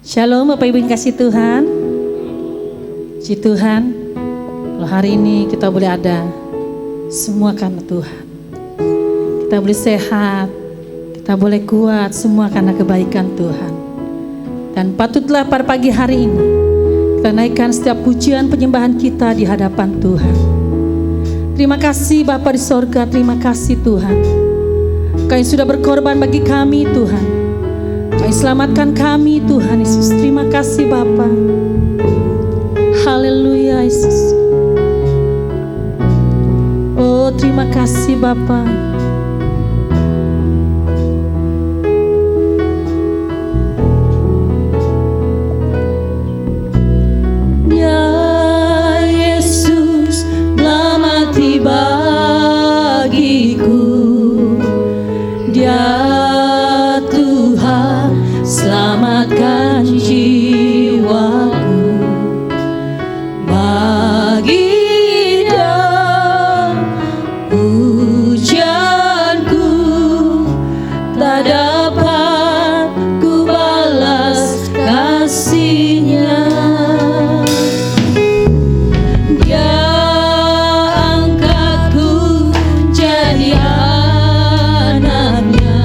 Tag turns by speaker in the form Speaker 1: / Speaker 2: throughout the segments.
Speaker 1: Shalom Bapak Ibu yang kasih Tuhan. Puji Tuhan, kalau hari ini kita boleh ada, semua karena Tuhan. Kita boleh sehat, kita boleh kuat, semua karena kebaikan Tuhan. Dan patutlah pada pagi hari ini kita naikkan setiap pujian penyembahan kita di hadapan Tuhan. Terima kasih Bapa di sorga, terima kasih Tuhan. Kau yang sudah berkorban bagi kami Tuhan. Selamatkan kami Tuhan Yesus. Terima kasih Bapa. Haleluya Yesus. Oh terima kasih Bapa. Ya Yesus melamati bagiku. Dia selamatkan jiwaku, bagi Dia pujianku tak dapat ku balas kasih-Nya. Dia angkatku jadi anak-Nya,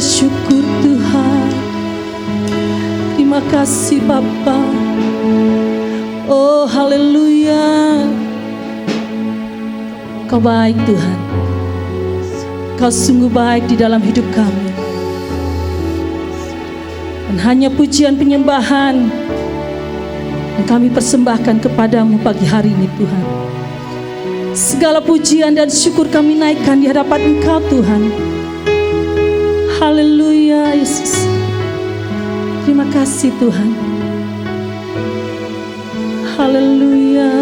Speaker 1: bersyukur Tuhan. Terima kasih Bapa. Oh haleluya. Kau baik Tuhan. Kau sungguh baik di dalam hidup kami. Dan hanya pujian penyembahan yang kami persembahkan kepadamu pagi hari ini Tuhan. Segala pujian dan syukur kami naikkan di hadapan Engkau Tuhan. Haleluya Yesus. Terima kasih Tuhan. Haleluya.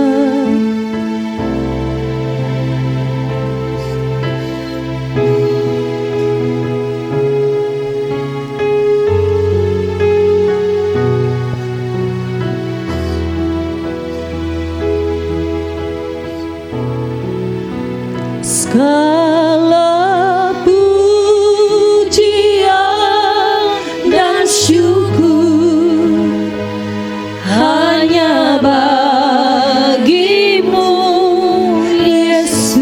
Speaker 1: Segala pujian dan syukur hanya bagimu Yesus.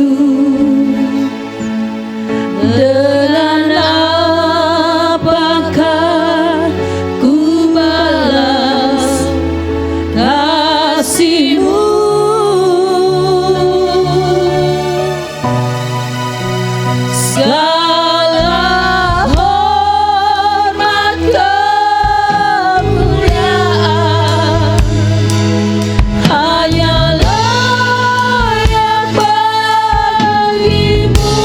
Speaker 1: Dengan apakah ku balas kasih-Mu? Segala hormat kemuliaan hanyalah yang bagimu.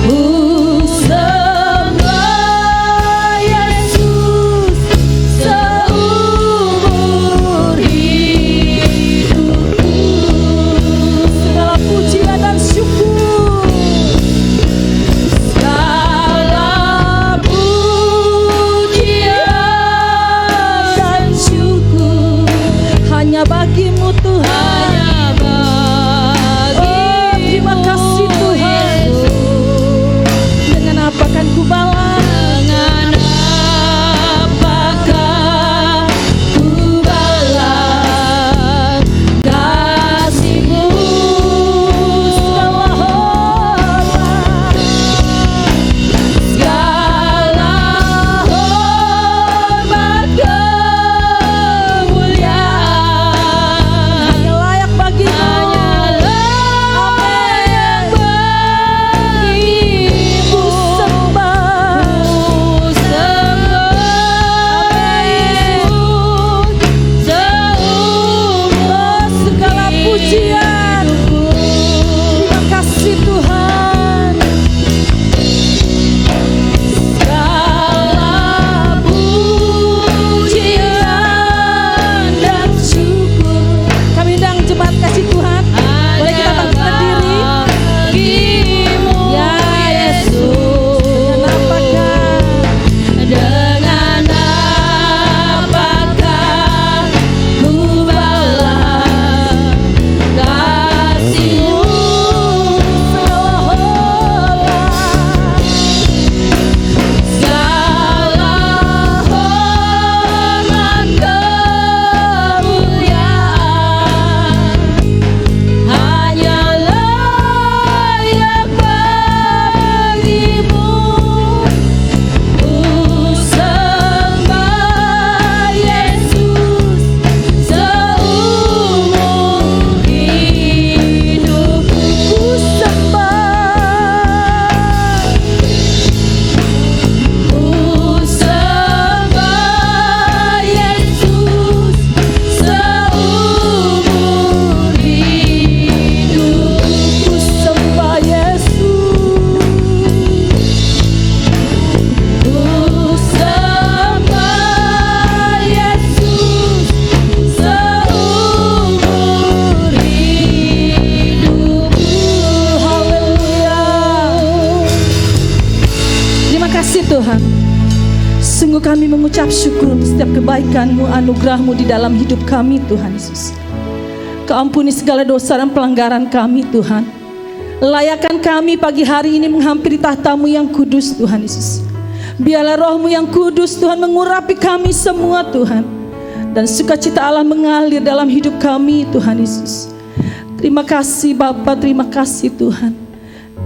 Speaker 1: Ku sembah Yesus seumur hidupku. Segala pujian dan syukur hanya bagimu Tuhan. Oh, terima kasih Tuhan. Dengan apa kan ku balas? Dengan apakah ku balas kasih-Mu? Segala hormat kemuliaan layak bagimu. Ku sembah Yesus seumur segala pujian. Terima kasih Tuhan. Segala pujian dan syukur. Kami undang jemaat kasih Tuhan. Boleh kita bangkit berdiri? Ya Yesus. Dengan apakah ku balas kasih-Mu? Segala hormat kemuliaan hanyalah yang bagimu. Ku sembah Yesus seumur hidupku. Ku sembah Yesus seumur hidupku. Ku sembah Yesus. Ku sembah Yesus seumur hidupku. Haleluya. Terima kasih Tuhan. Sungguh kami mengucap syukur untuk setiap kebaikan-Mu, anugerah-Mu di dalam hidup kami Tuhan Yesus. Kau ampuni segala dosa dan pelanggaran kami Tuhan. Layakan kami pagi hari ini menghampiri tahta-Mu yang kudus Tuhan Yesus. Biarlah Roh-Mu yang kudus Tuhan mengurapi kami semua Tuhan. Dan sukacita Allah mengalir dalam hidup kami Tuhan Yesus. Terima kasih Bapa, terima kasih Tuhan.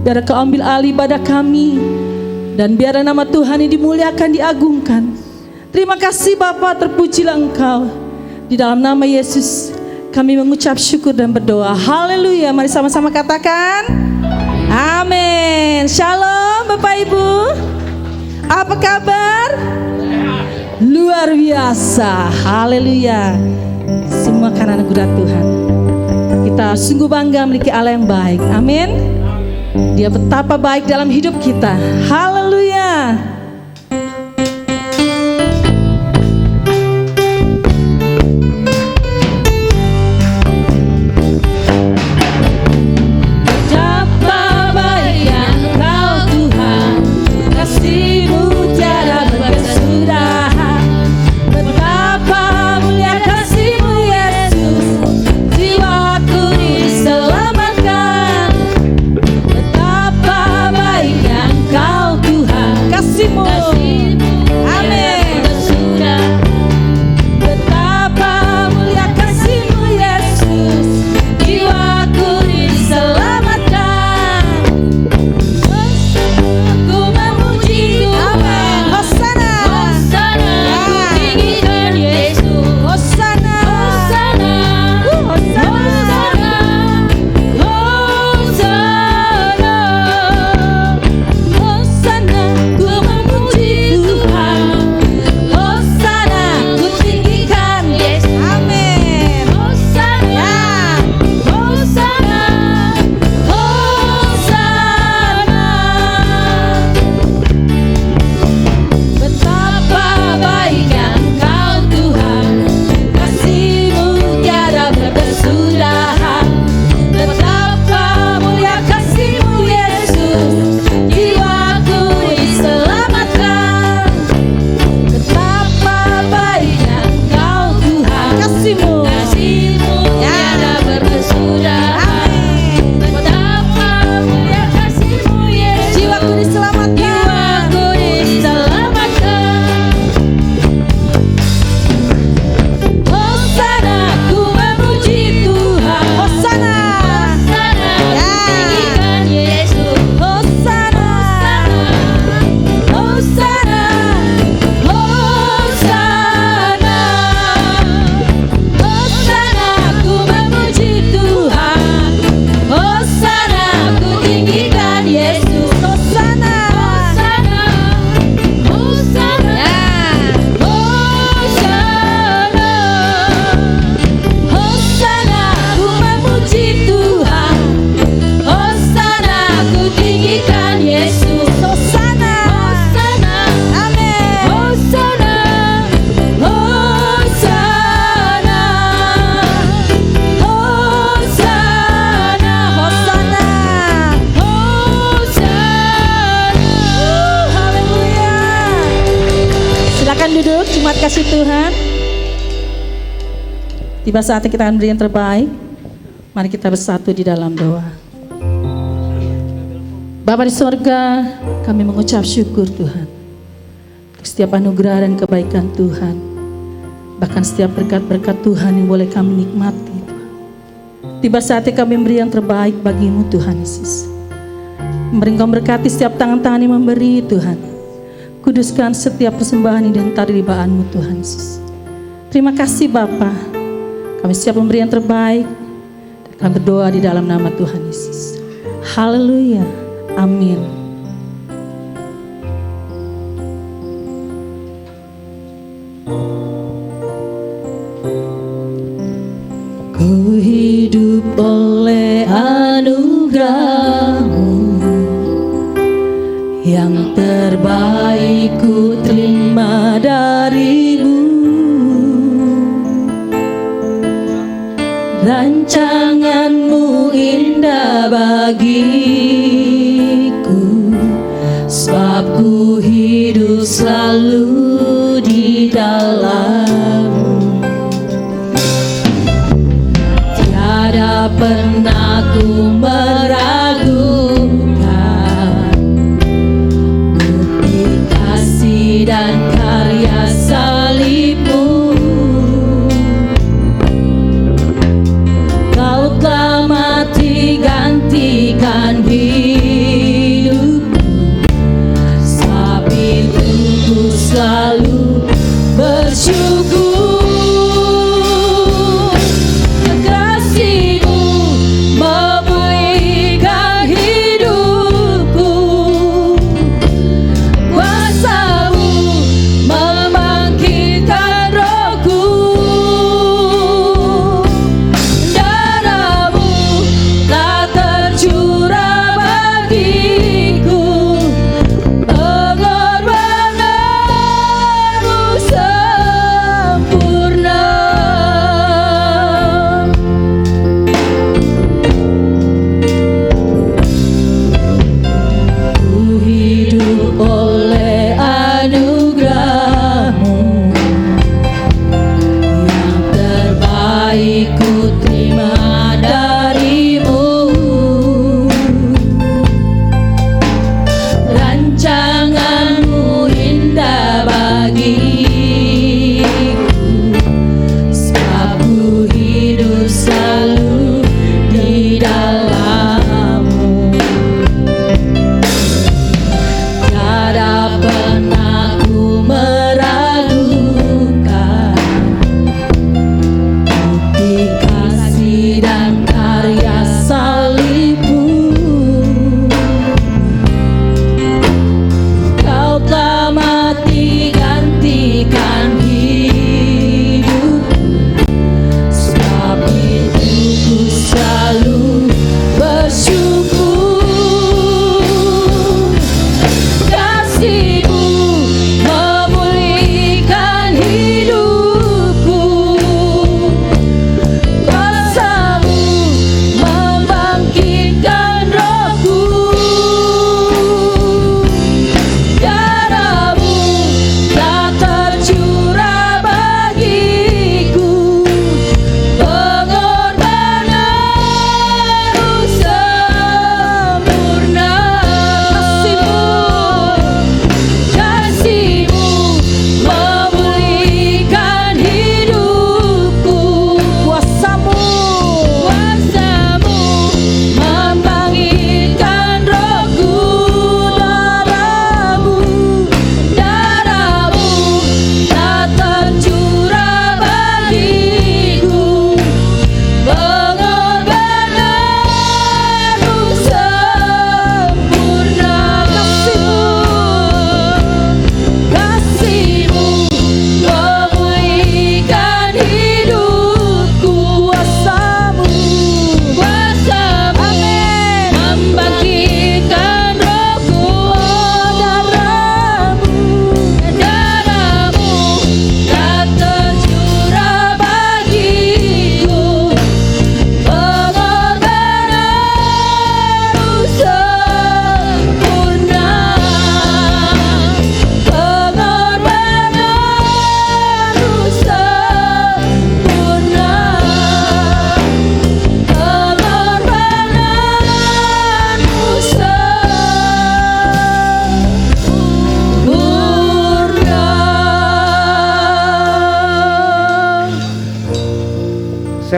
Speaker 1: Biar Kau ambil alih ibadah kami. Dan biar nama Tuhan ini dimuliakan, diagungkan. Terima kasih Bapa, terpujilah Engkau. Di dalam nama Yesus kami mengucap syukur dan berdoa. Haleluya. Mari sama-sama katakan amin. Shalom Bapak Ibu. Apa kabar? Luar biasa. Haleluya. Semua karena anugerah Tuhan. Kita sungguh bangga memiliki Allah yang baik. Amin. Dia betapa baik dalam hidup kita. Haleluya. Duduk, jemaat kasih Tuhan. Tiba saatnya kita akan beri yang terbaik. Mari kita bersatu di dalam doa. Bapa di sorga, kami mengucap syukur Tuhan untuk setiap anugerah dan kebaikan Tuhan. Bahkan setiap berkat-berkat Tuhan yang boleh kami nikmati Tuhan. Tiba saatnya kami memberi yang terbaik bagimu Tuhan Yesus. Mari Engkau berkati setiap tangan-tangan yang memberi Tuhan. Kuduskan setiap persembahan dan taribaanmu Tuhan Yesus. Terima kasih Bapa. Kami siap memberi yang terbaik. Dan kami berdoa di dalam nama Tuhan Yesus. Haleluya. Amin. Ku hidup oleh anugerah-Mu. Yang terbaik ku terima dari-Mu. Rancangan-Mu indah bagiku, sebab ku hidup selalu di dalam-Mu. Tiada pernah ku meragukan dan karya salib-Mu. Kau telah mati gantikan hidupku.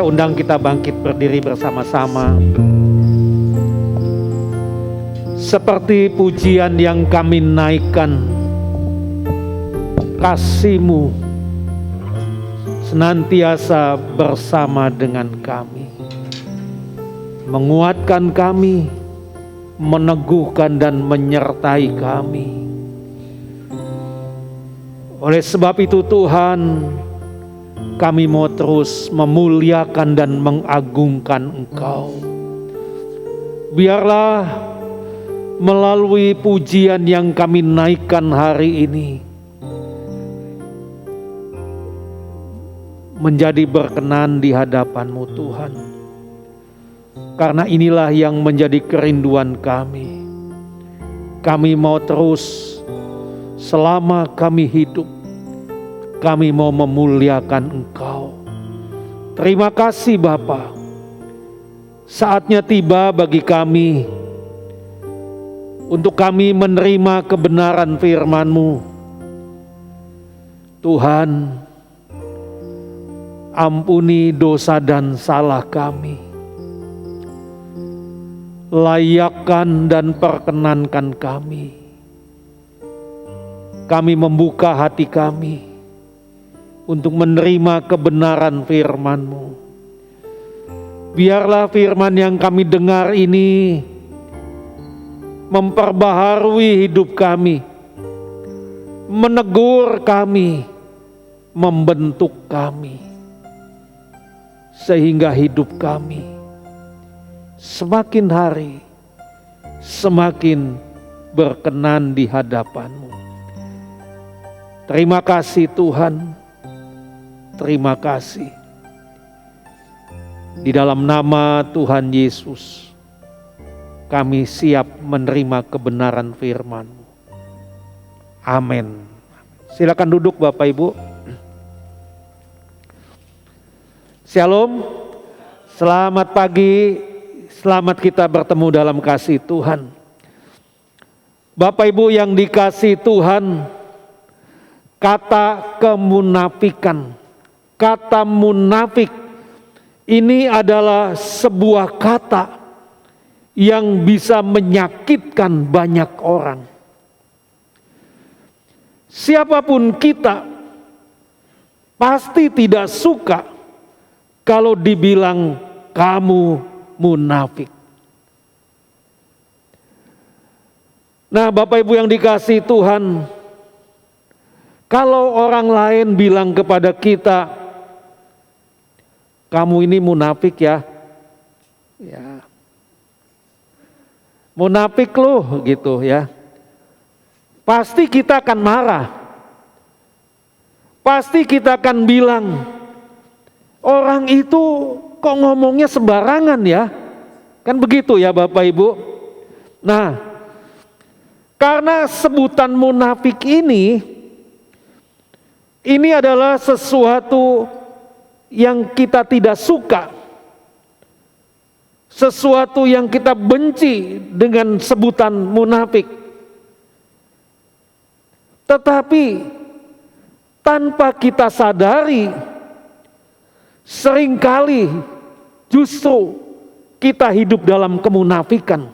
Speaker 2: Saya undang kita bangkit berdiri bersama-sama. Seperti pujian yang kami naikkan, kasih-Mu senantiasa bersama dengan kami, menguatkan kami, meneguhkan dan menyertai kami. Oleh sebab itu Tuhan, kami mau terus memuliakan dan mengagungkan Engkau. Biarlah melalui pujian yang kami naikkan hari ini menjadi berkenan di hadapan-Mu Tuhan. Karena inilah yang menjadi kerinduan kami. Kami mau terus selama kami hidup, kami mau memuliakan Engkau. Terima kasih Bapa. Saatnya tiba bagi kami untuk kami menerima kebenaran firman-Mu. Tuhan, ampuni dosa dan salah kami. Layakkan dan perkenankan kami. Kami membuka hati kami untuk menerima kebenaran firman-Mu. Biarlah firman yang kami dengar ini memperbaharui hidup kami, menegur kami, membentuk kami, sehingga hidup kami semakin hari semakin berkenan di hadapan-Mu. Terima kasih Tuhan, terima kasih. Di dalam nama Tuhan Yesus, kami siap menerima kebenaran firman-Mu. Amin. Silakan duduk Bapak Ibu. Shalom, selamat pagi, selamat kita bertemu dalam kasih Tuhan. Bapak Ibu yang dikasihi Tuhan, kata kemunafikan, kata munafik ini adalah sebuah kata yang bisa menyakitkan banyak orang. Siapapun kita pasti tidak suka kalau dibilang kamu munafik. Nah, Bapak Ibu yang dikasihi Tuhan, kalau orang lain bilang kepada kita, kamu ini munafik ya, munafik loh gitu ya, pasti kita akan marah. Pasti kita akan bilang, orang itu kok ngomongnya sembarangan ya, kan begitu ya Bapak Ibu. Nah, karena sebutan munafik ini adalah sesuatu yang kita tidak suka, sesuatu yang kita benci dengan sebutan munafik. Tetapi tanpa kita sadari, seringkali justru kita hidup dalam kemunafikan.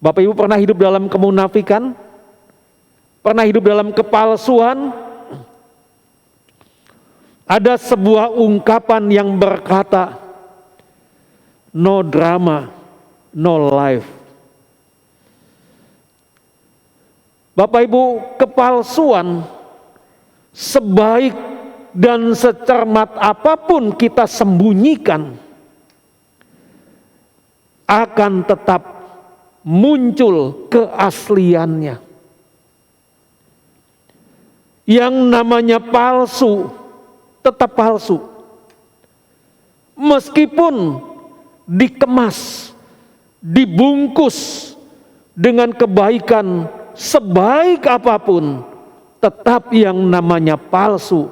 Speaker 2: Bapak Ibu pernah hidup dalam kemunafikan? Pernah hidup dalam kepalsuan? Ada sebuah ungkapan yang berkata, no drama, no life. Bapak Ibu, kepalsuan sebaik dan secermat apapun kita sembunyikan, akan tetap muncul keasliannya. Yang namanya palsu tetap palsu. Meskipun dikemas, dibungkus dengan kebaikan sebaik apapun, tetap yang namanya palsu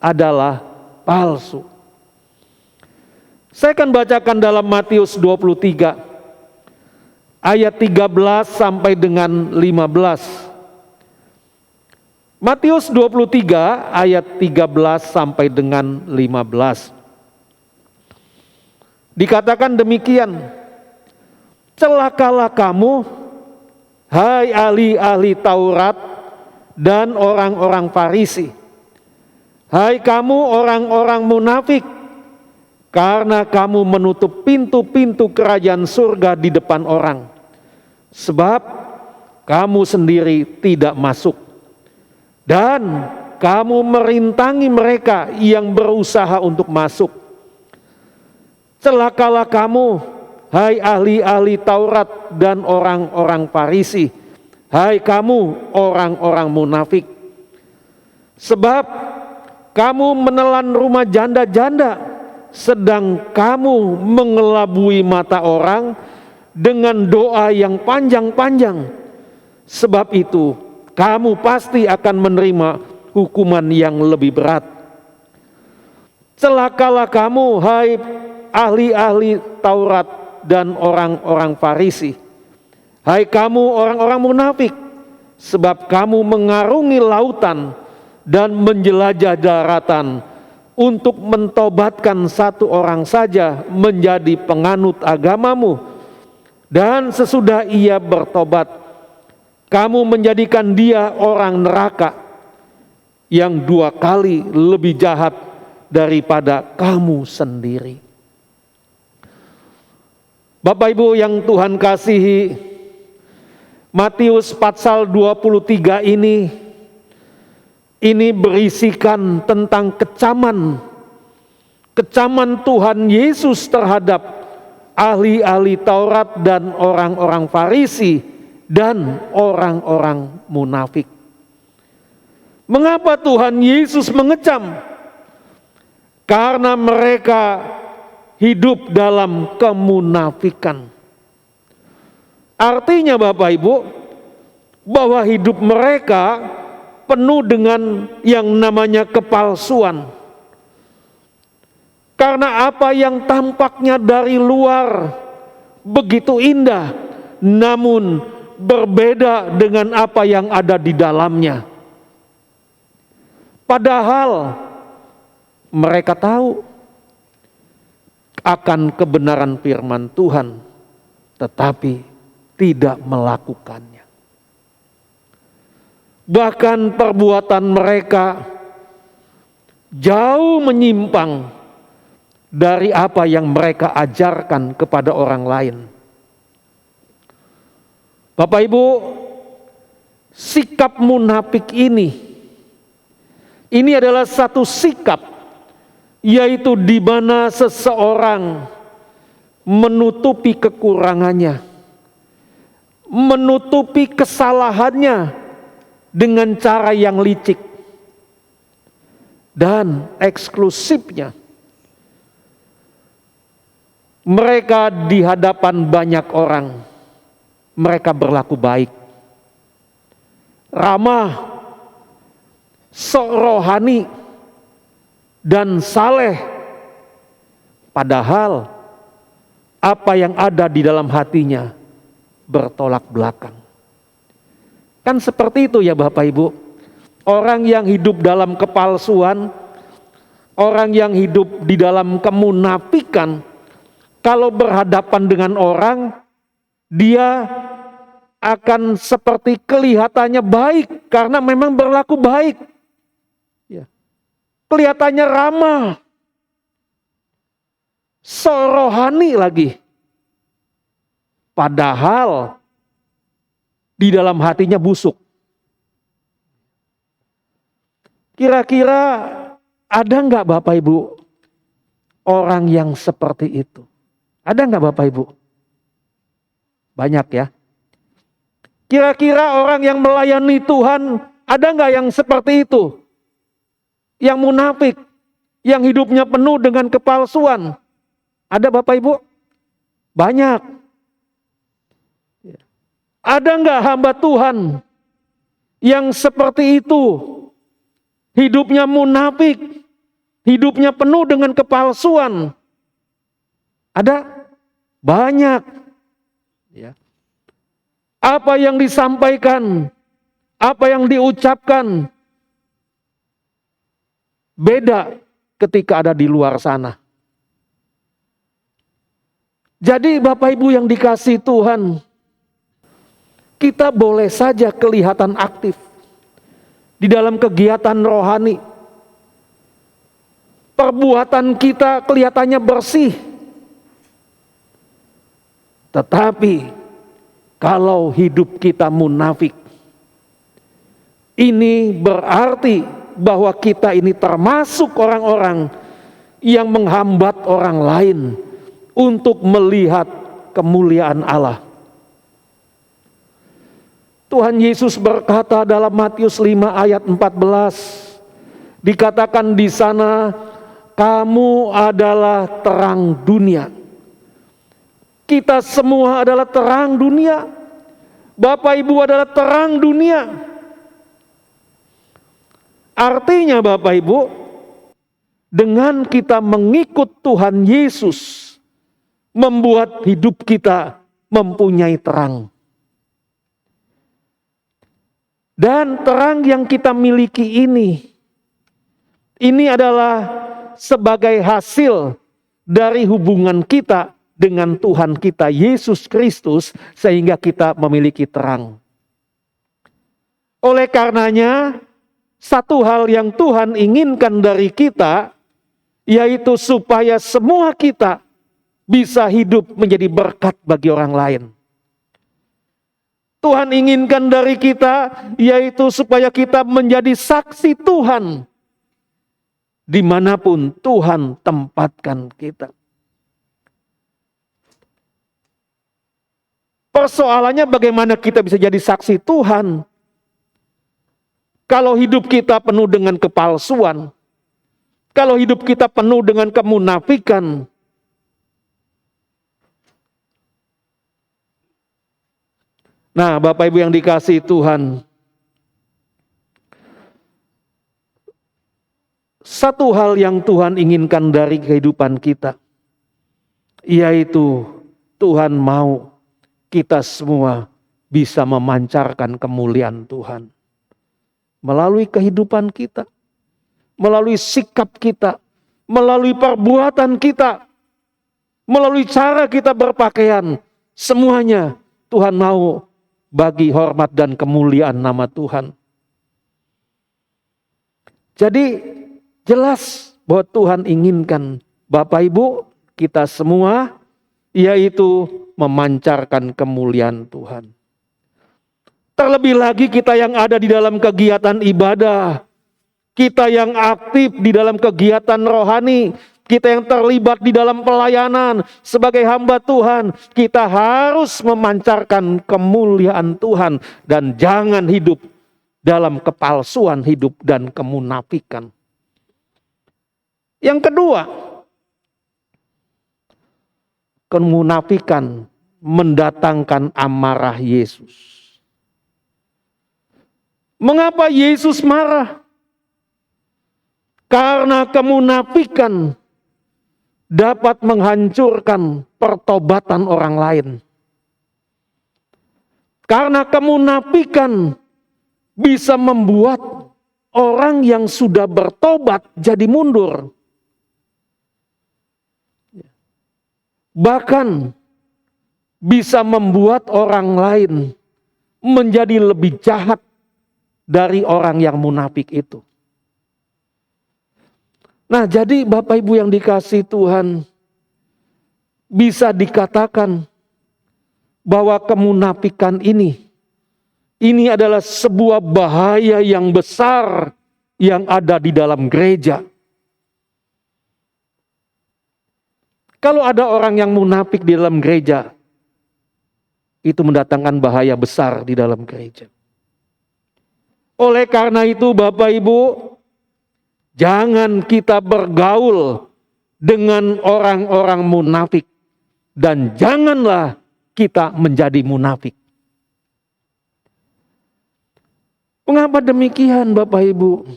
Speaker 2: adalah palsu. Saya akan bacakan dalam Matius 23 ayat 13 sampai dengan 15. Matius 23 ayat 13 sampai dengan 15. Dikatakan demikian, celakalah kamu, hai ahli-ahli Taurat dan orang-orang Farisi. Hai kamu orang-orang munafik, karena kamu menutup pintu-pintu kerajaan surga di depan orang. Sebab kamu sendiri tidak masuk. Dan kamu merintangi mereka yang berusaha untuk masuk. Celakalah kamu, hai ahli-ahli Taurat dan orang-orang Farisi. Hai kamu orang-orang munafik. Sebab kamu menelan rumah janda-janda, sedang kamu mengelabui mata orang dengan doa yang panjang-panjang. Sebab itu kamu pasti akan menerima hukuman yang lebih berat. Celakalah kamu, hai ahli-ahli Taurat dan orang-orang Farisi. Hai kamu orang-orang munafik, sebab kamu mengarungi lautan dan menjelajah daratan untuk mentobatkan satu orang saja menjadi penganut agamamu. Dan sesudah ia bertobat, kamu menjadikan dia orang neraka yang 2 kali lebih jahat daripada kamu sendiri. Bapak Ibu yang Tuhan kasihi, Matius pasal 23 ini berisikan tentang kecaman Tuhan Yesus terhadap ahli-ahli Taurat dan orang-orang Farisi dan orang-orang munafik. Mengapa Tuhan Yesus mengecam? Karena mereka hidup dalam kemunafikan. Artinya Bapak Ibu, bahwa hidup mereka penuh dengan yang namanya kepalsuan. Karena apa yang tampaknya dari luar begitu indah, namun berbeda dengan apa yang ada di dalamnya. Padahal mereka tahu akan kebenaran firman Tuhan, tetapi tidak melakukannya. Bahkan perbuatan mereka jauh menyimpang dari apa yang mereka ajarkan kepada orang lain. Bapak Ibu, sikap munafik ini adalah satu sikap, yaitu di mana seseorang menutupi kekurangannya, menutupi kesalahannya dengan cara yang licik dan eksklusifnya. Mereka di hadapan banyak orang, mereka berlaku baik, ramah, sok rohani, dan saleh. Padahal apa yang ada di dalam hatinya bertolak belakang. Kan seperti itu ya Bapak Ibu. Orang yang hidup dalam kepalsuan, orang yang hidup di dalam kemunafikan, kalau berhadapan dengan orang, dia akan seperti kelihatannya baik karena memang berlaku baik. Ya. Kelihatannya ramah, sok rohani lagi. Padahal di dalam hatinya busuk. Kira-kira ada enggak Bapak Ibu orang yang seperti itu? Ada enggak Bapak Ibu? Banyak ya. Kira-kira orang yang melayani Tuhan, ada enggak yang seperti itu? Yang munafik, yang hidupnya penuh dengan kepalsuan. Ada Bapak Ibu? Banyak. Ada enggak hamba Tuhan yang seperti itu? Hidupnya munafik, hidupnya penuh dengan kepalsuan. Ada? Banyak. Ya. Apa yang disampaikan, apa yang diucapkan, beda ketika ada di luar sana. Jadi Bapak Ibu yang dikasihi Tuhan, kita boleh saja kelihatan aktif di dalam kegiatan rohani. Perbuatan kita kelihatannya bersih. Tetapi kalau hidup kita munafik, ini berarti bahwa kita ini termasuk orang-orang yang menghambat orang lain untuk melihat kemuliaan Allah. Tuhan Yesus berkata dalam Matius 5 ayat 14, dikatakan di sana, kamu adalah terang dunia. Kita semua adalah terang dunia. Bapak Ibu adalah terang dunia. Artinya Bapak Ibu, dengan kita mengikut Tuhan Yesus, membuat hidup kita mempunyai terang. Dan terang yang kita miliki ini adalah sebagai hasil dari hubungan kita dengan Tuhan kita Yesus Kristus, sehingga kita memiliki terang. Oleh karenanya, satu hal yang Tuhan inginkan dari kita, yaitu supaya semua kita bisa hidup menjadi berkat bagi orang lain. Tuhan inginkan dari kita, yaitu supaya kita menjadi saksi Tuhan dimanapun Tuhan tempatkan kita. Persoalannya bagaimana kita bisa jadi saksi Tuhan kalau hidup kita penuh dengan kepalsuan, kalau hidup kita penuh dengan kemunafikan. Nah, Bapak Ibu yang dikasihi Tuhan, satu hal yang Tuhan inginkan dari kehidupan kita, yaitu Tuhan mau kita semua bisa memancarkan kemuliaan Tuhan melalui kehidupan kita, melalui sikap kita, melalui perbuatan kita, melalui cara kita berpakaian. Semuanya Tuhan mau bagi hormat dan kemuliaan nama Tuhan. Jadi jelas bahwa Tuhan inginkan Bapak Ibu kita semua, yaitu memancarkan kemuliaan Tuhan. Terlebih lagi kita yang ada di dalam kegiatan ibadah, kita yang aktif di dalam kegiatan rohani, kita yang terlibat di dalam pelayanan sebagai hamba Tuhan, kita harus memancarkan kemuliaan Tuhan dan jangan hidup dalam kepalsuan hidup dan kemunafikan. Yang kedua, kemunafikan mendatangkan amarah Yesus. Mengapa Yesus marah? Karena kemunafikan dapat menghancurkan pertobatan orang lain. Karena kemunafikan bisa membuat orang yang sudah bertobat jadi mundur. Bahkan bisa membuat orang lain menjadi lebih jahat dari orang yang munafik itu. Nah, jadi Bapak Ibu yang dikasihi Tuhan, bisa dikatakan bahwa kemunafikan ini adalah sebuah bahaya yang besar yang ada di dalam gereja. Kalau ada orang yang munafik di dalam gereja, itu mendatangkan bahaya besar di dalam gereja. Oleh karena itu Bapak Ibu, jangan kita bergaul dengan orang-orang munafik. Dan janganlah kita menjadi munafik. Mengapa demikian Bapak Ibu?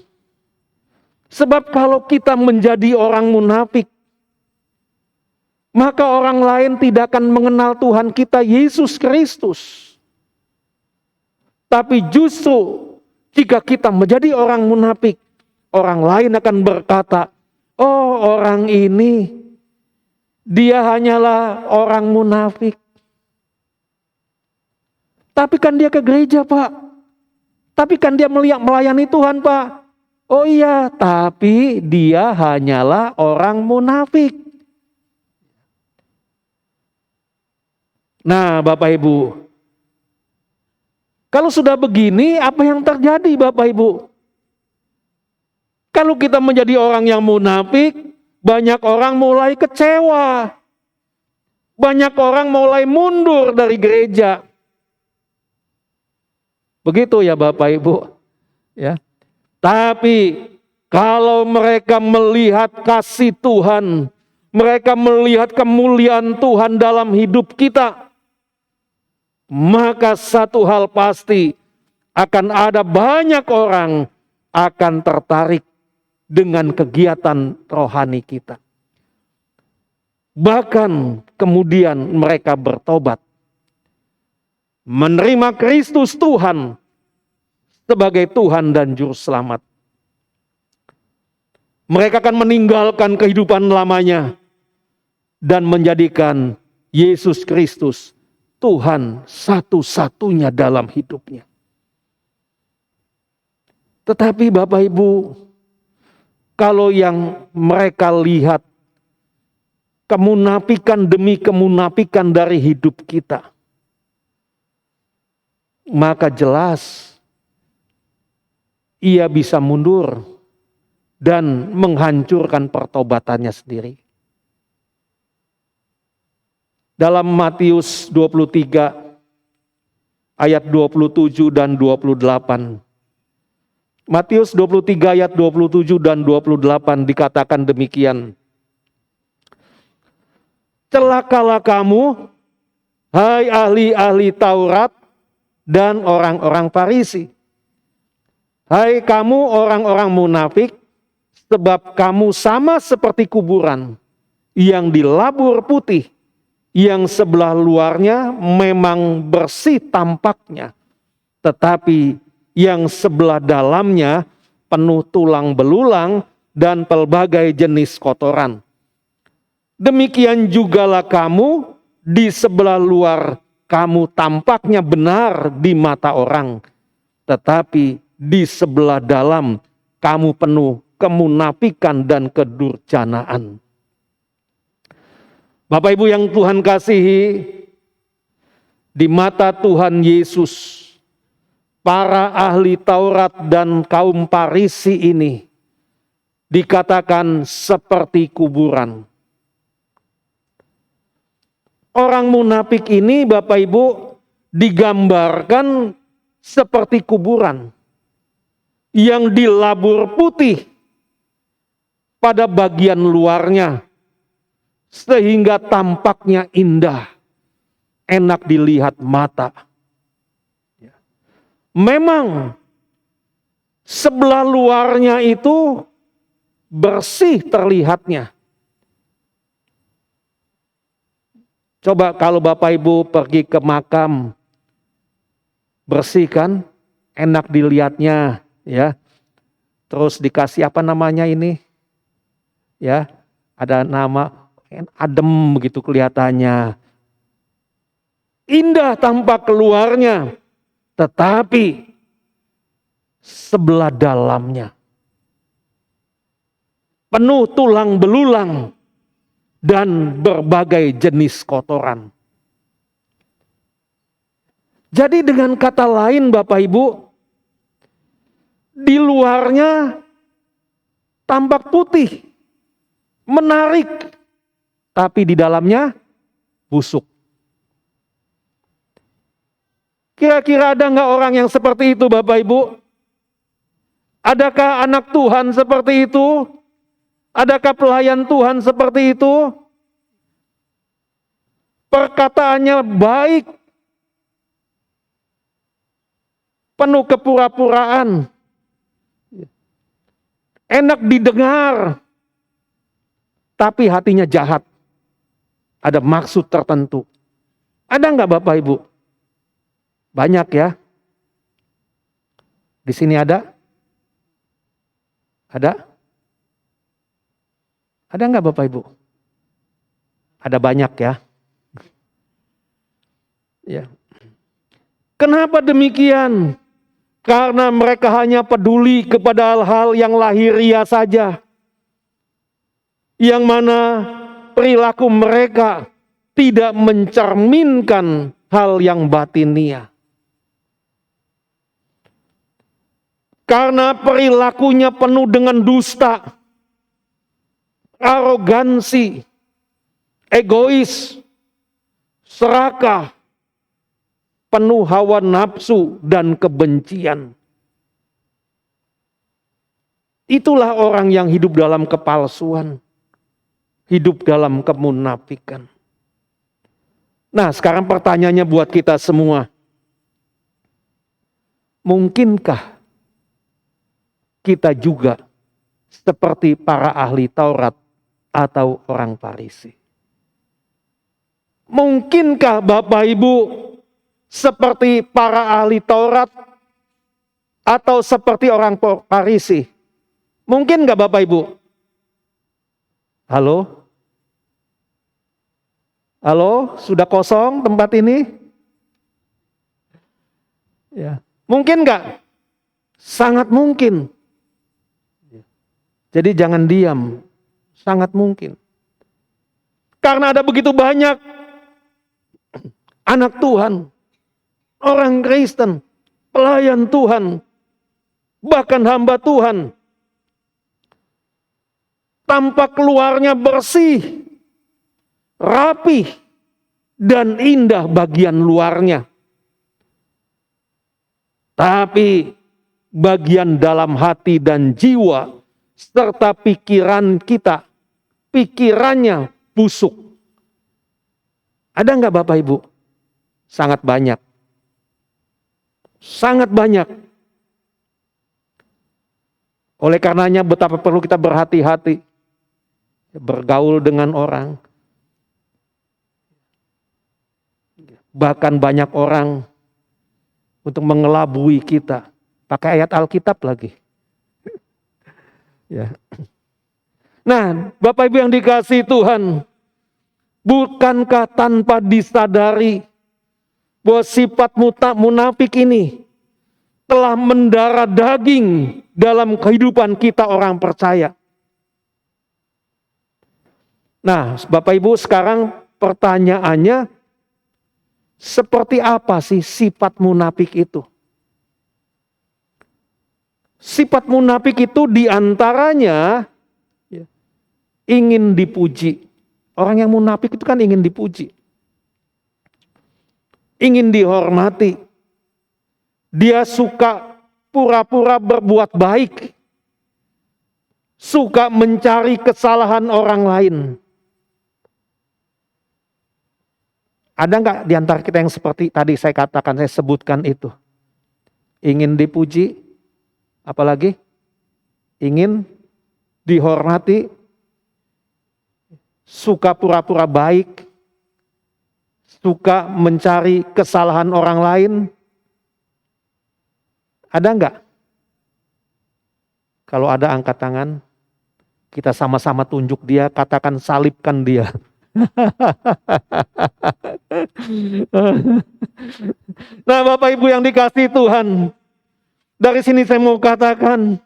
Speaker 2: Sebab kalau kita menjadi orang munafik, maka orang lain tidak akan mengenal Tuhan kita Yesus Kristus. Tapi justru jika kita menjadi orang munafik, orang lain akan berkata, oh orang ini, dia hanyalah orang munafik. Tapi kan dia ke gereja, Pak. Tapi kan dia melayani Tuhan, Pak. Oh iya, tapi dia hanyalah orang munafik. Nah, Bapak Ibu, kalau sudah begini, apa yang terjadi, Bapak Ibu? Kalau kita menjadi orang yang munafik, banyak orang mulai kecewa. Banyak orang mulai mundur dari gereja. Begitu ya Bapak Ibu. Ya. Tapi kalau mereka melihat kasih Tuhan, mereka melihat kemuliaan Tuhan dalam hidup kita, maka satu hal pasti akan ada banyak orang akan tertarik dengan kegiatan rohani kita. Bahkan kemudian mereka bertobat, menerima Kristus Tuhan sebagai Tuhan dan Juru Selamat. Mereka akan meninggalkan kehidupan lamanya dan menjadikan Yesus Kristus Tuhan satu-satunya dalam hidupnya. Tetapi Bapak Ibu, kalau yang mereka lihat kemunafikan demi kemunafikan dari hidup kita, maka jelas ia bisa mundur dan menghancurkan pertobatannya sendiri. Dalam Matius 23 ayat 27 dan 28. Matius 23 ayat 27 dan 28 dikatakan demikian. Celakalah kamu, hai ahli-ahli Taurat dan orang-orang Farisi. Hai kamu orang-orang munafik, sebab kamu sama seperti kuburan yang dilabur putih, yang sebelah luarnya memang bersih tampaknya, tetapi yang sebelah dalamnya penuh tulang belulang dan pelbagai jenis kotoran. Demikian jugalah kamu, di sebelah luar kamu tampaknya benar di mata orang, tetapi di sebelah dalam kamu penuh kemunafikan dan kedurjanaan. Bapak Ibu yang Tuhan kasihi, di mata Tuhan Yesus, para ahli Taurat dan kaum Farisi ini dikatakan seperti kuburan. Orang munafik ini Bapak Ibu digambarkan seperti kuburan yang dilabur putih pada bagian luarnya sehingga tampaknya indah, enak dilihat mata. Memang sebelah luarnya itu bersih terlihatnya. Coba kalau Bapak Ibu pergi ke makam, bersih kan, enak dilihatnya, ya. Terus dikasih apa namanya ini? Ya, ada nama adem begitu kelihatannya. Indah tampak keluarnya, tetapi sebelah dalamnya penuh tulang belulang dan berbagai jenis kotoran. Jadi dengan kata lain Bapak Ibu, di luarnya tampak putih, menarik, tapi di dalamnya busuk. Kira-kira ada nggak orang yang seperti itu Bapak Ibu? Adakah anak Tuhan seperti itu? Adakah pelayan Tuhan seperti itu? Perkataannya baik, penuh kepura-puraan, enak didengar, tapi hatinya jahat. Ada maksud tertentu. Ada nggak Bapak Ibu? Banyak ya. Di sini ada? Ada? Ada nggak Bapak Ibu? Ada banyak ya. Ya. Kenapa demikian? Karena mereka hanya peduli kepada hal-hal yang lahiriah saja. Yang mana perilaku mereka tidak mencerminkan hal yang batiniah. Karena perilakunya penuh dengan dusta, arogansi, egois, serakah, penuh hawa nafsu dan kebencian. Itulah orang yang hidup dalam kepalsuan, hidup dalam kemunafikan. Nah, sekarang pertanyaannya buat kita semua. Mungkinkah kita juga seperti para ahli Taurat atau orang Farisi? Mungkinkah Bapak Ibu seperti para ahli Taurat atau seperti orang Farisi? Mungkin nggak Bapak Ibu? Halo? Halo, sudah kosong tempat ini? Ya. Mungkin nggak? Sangat mungkin. Jadi jangan diam, sangat mungkin. Karena ada begitu banyak anak Tuhan, orang Kristen, pelayan Tuhan, bahkan hamba Tuhan. Tampak keluarnya bersih, rapih, dan indah bagian luarnya. Tapi bagian dalam hati dan jiwa serta pikiran kita, pikirannya busuk. Ada nggak Bapak Ibu? Sangat banyak. Sangat banyak. Oleh karenanya betapa perlu kita berhati-hati. Bergaul dengan orang. Bahkan banyak orang untuk mengelabui kita. Pakai ayat Alkitab lagi. Ya. Nah, Bapak Ibu yang dikasihi Tuhan, bukankah tanpa disadari bahwa sifat munafik ini telah mendarah daging dalam kehidupan kita orang percaya? Nah, Bapak Ibu sekarang pertanyaannya, seperti apa sih sifat munafik itu? Sifat munafik itu diantaranya ingin dipuji. Orang yang munafik itu kan ingin dipuji. Ingin dihormati. Dia suka pura-pura berbuat baik. Suka mencari kesalahan orang lain. Ada nggak di antara kita yang seperti tadi saya katakan, saya sebutkan itu? Ingin dipuji. Apalagi ingin dihormati, suka pura-pura baik, suka mencari kesalahan orang lain. Ada enggak? Kalau ada angkat tangan, kita sama-sama tunjuk dia, katakan salibkan dia. Nah Bapak Ibu yang dikasihi Tuhan, dari sini saya mau katakan,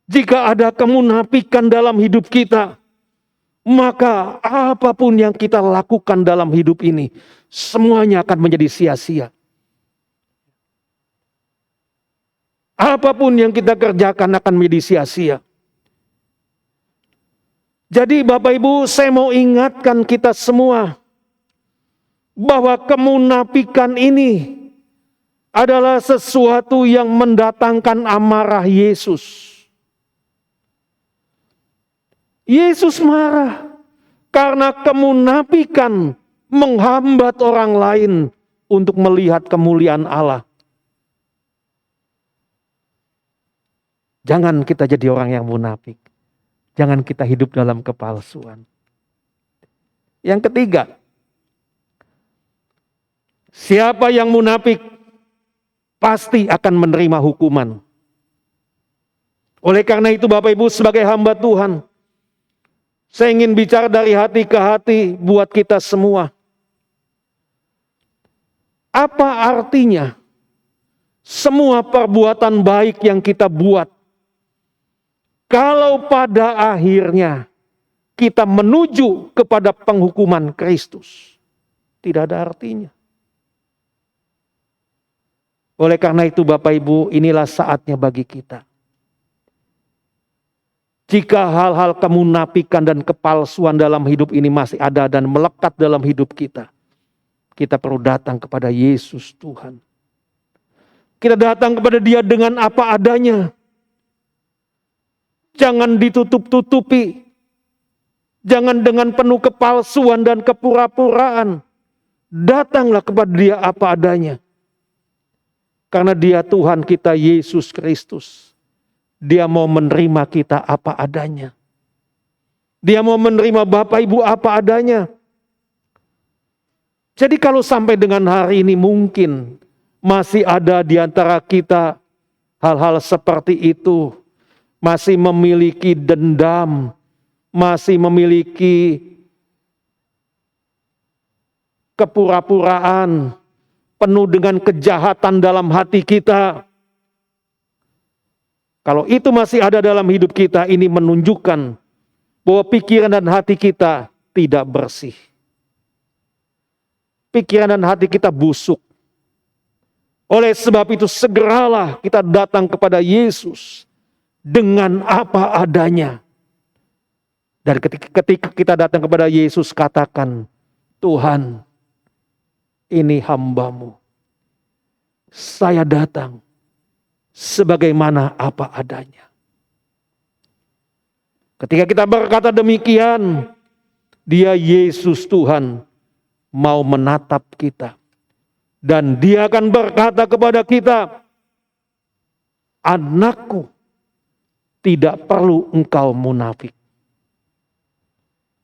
Speaker 2: jika ada kemunafikan dalam hidup kita, maka apapun yang kita lakukan dalam hidup ini, semuanya akan menjadi sia-sia. Apapun yang kita kerjakan akan menjadi sia-sia. Jadi Bapak Ibu, saya mau ingatkan kita semua, bahwa kemunafikan ini adalah sesuatu yang mendatangkan amarah Yesus. Yesus marah karena kemunafikan menghambat orang lain untuk melihat kemuliaan Allah. Jangan kita jadi orang yang munafik. Jangan kita hidup dalam kepalsuan. Yang ketiga, siapa yang munafik pasti akan menerima hukuman. Oleh karena itu Bapak Ibu sebagai hamba Tuhan, saya ingin bicara dari hati ke hati buat kita semua. Apa artinya semua perbuatan baik yang kita buat kalau pada akhirnya kita menuju kepada penghukuman Kristus? Tidak ada artinya. Oleh karena itu Bapak Ibu, inilah saatnya bagi kita. Jika hal-hal kemunafikan dan kepalsuan dalam hidup ini masih ada dan melekat dalam hidup kita, kita perlu datang kepada Yesus Tuhan. Kita datang kepada Dia dengan apa adanya. Jangan ditutup-tutupi. Jangan dengan penuh kepalsuan dan kepura-puraan. Datanglah kepada Dia apa adanya. Karena Dia Tuhan kita Yesus Kristus. Dia mau menerima kita apa adanya. Dia mau menerima Bapak Ibu apa adanya. Jadi kalau sampai dengan hari ini mungkin masih ada di antara kita hal-hal seperti itu. Masih memiliki dendam. Masih memiliki kepura-puraan. Penuh dengan kejahatan dalam hati kita. Kalau itu masih ada dalam hidup kita, ini menunjukkan bahwa pikiran dan hati kita tidak bersih. Pikiran dan hati kita busuk. Oleh sebab itu segeralah kita datang kepada Yesus dengan apa adanya. Dan ketika kita datang kepada Yesus, katakan, Tuhan, ini hamba-Mu. Saya datang sebagaimana apa adanya. Ketika kita berkata demikian, Dia Yesus Tuhan mau menatap kita. Dan Dia akan berkata kepada kita, anakku, tidak perlu engkau munafik.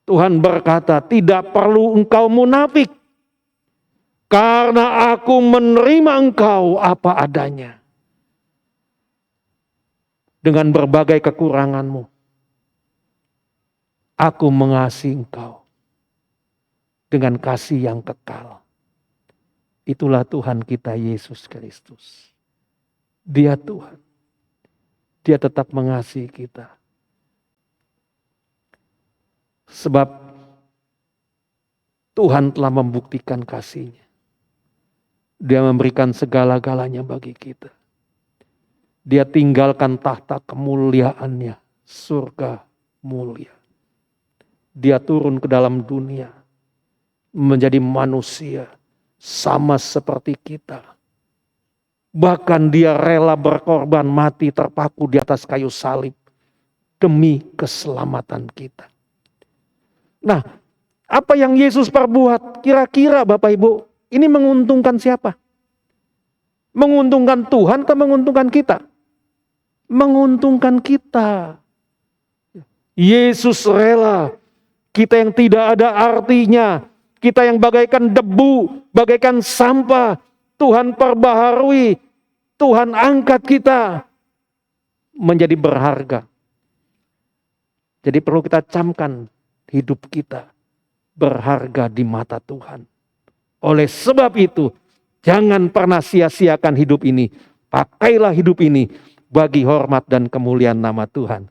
Speaker 2: Tuhan berkata, tidak perlu engkau munafik. Karena aku menerima engkau apa adanya. Dengan berbagai kekuranganmu, aku mengasihi engkau dengan kasih yang kekal. Itulah Tuhan kita Yesus Kristus. Dia Tuhan. Dia tetap mengasihi kita. Sebab Tuhan telah membuktikan kasih-Nya. Dia memberikan segala-galanya bagi kita. Dia tinggalkan tahta kemuliaannya, surga mulia. Dia turun ke dalam dunia, menjadi manusia, sama seperti kita. Bahkan Dia rela berkorban mati terpaku di atas kayu salib, demi keselamatan kita. Nah, apa yang Yesus perbuat, kira-kira Bapak Ibu, ini menguntungkan siapa? Menguntungkan Tuhan atau menguntungkan kita? Menguntungkan kita. Yesus rela, kita yang tidak ada artinya, kita yang bagaikan debu, bagaikan sampah, Tuhan perbaharui, Tuhan angkat kita menjadi berharga. Jadi perlu kita camkan hidup kita berharga di mata Tuhan. Oleh sebab itu, jangan pernah sia-siakan hidup ini. Pakailah hidup ini bagi hormat dan kemuliaan nama Tuhan.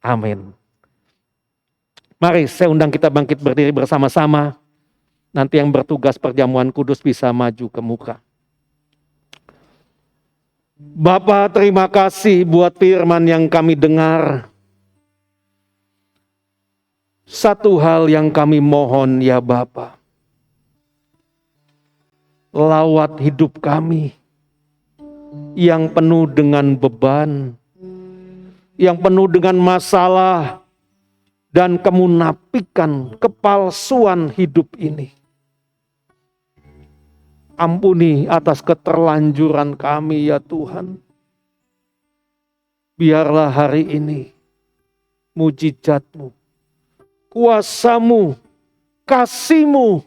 Speaker 2: Amin. Mari saya undang kita bangkit berdiri bersama-sama. Nanti yang bertugas perjamuan kudus bisa maju ke muka. Bapa, terima kasih buat firman yang kami dengar. Satu hal yang kami mohon ya Bapa. Lawat hidup kami yang penuh dengan beban, yang penuh dengan masalah dan kemunafikan, kepalsuan hidup ini. Ampuni atas keterlanjuran kami ya Tuhan. Biarlah hari ini mujizat-Mu, kuasa-Mu, kasih-Mu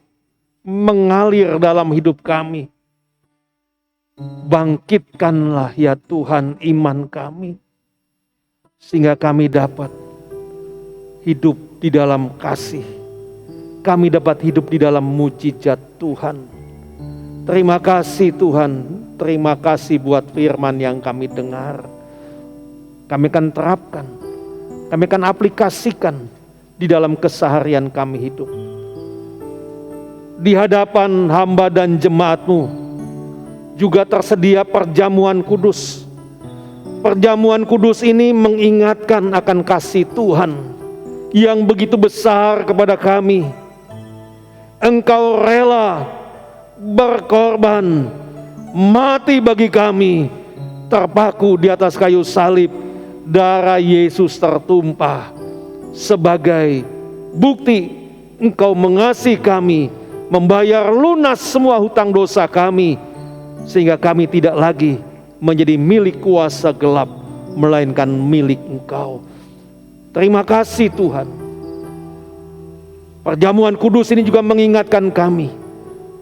Speaker 2: mengalir dalam hidup kami. Bangkitkanlah ya Tuhan iman kami. sehingga kami dapat hidup di dalam kasih. Kami dapat hidup di dalam mujizat Tuhan. Terima kasih Tuhan, terima kasih buat firman yang kami dengar. Kami akan terapkan, kami akan aplikasikan di dalam keseharian kami hidup. Di hadapan hamba dan jemaat-Mu juga tersedia perjamuan kudus. Perjamuan kudus ini mengingatkan akan kasih Tuhan yang begitu besar kepada kami. Engkau rela berkorban, mati bagi kami, terpaku di atas kayu salib, darah Yesus tertumpah sebagai bukti Engkau mengasihi kami, membayar lunas semua hutang dosa kami, sehingga kami tidak lagi menjadi milik kuasa gelap, melainkan milik Engkau. Terima kasih Tuhan. Perjamuan kudus ini juga mengingatkan kami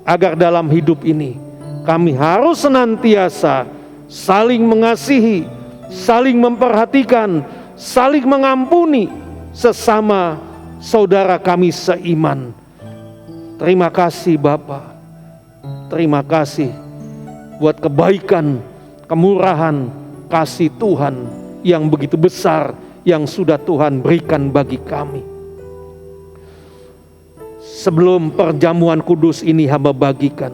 Speaker 2: agar dalam hidup ini kami harus senantiasa saling mengasihi, saling memperhatikan, saling mengampuni sesama saudara kami seiman. Terima kasih Bapa. Terima kasih buat kebaikan, kemurahan, kasih Tuhan yang begitu besar yang sudah Tuhan berikan bagi kami. Sebelum perjamuan kudus ini hamba bagikan,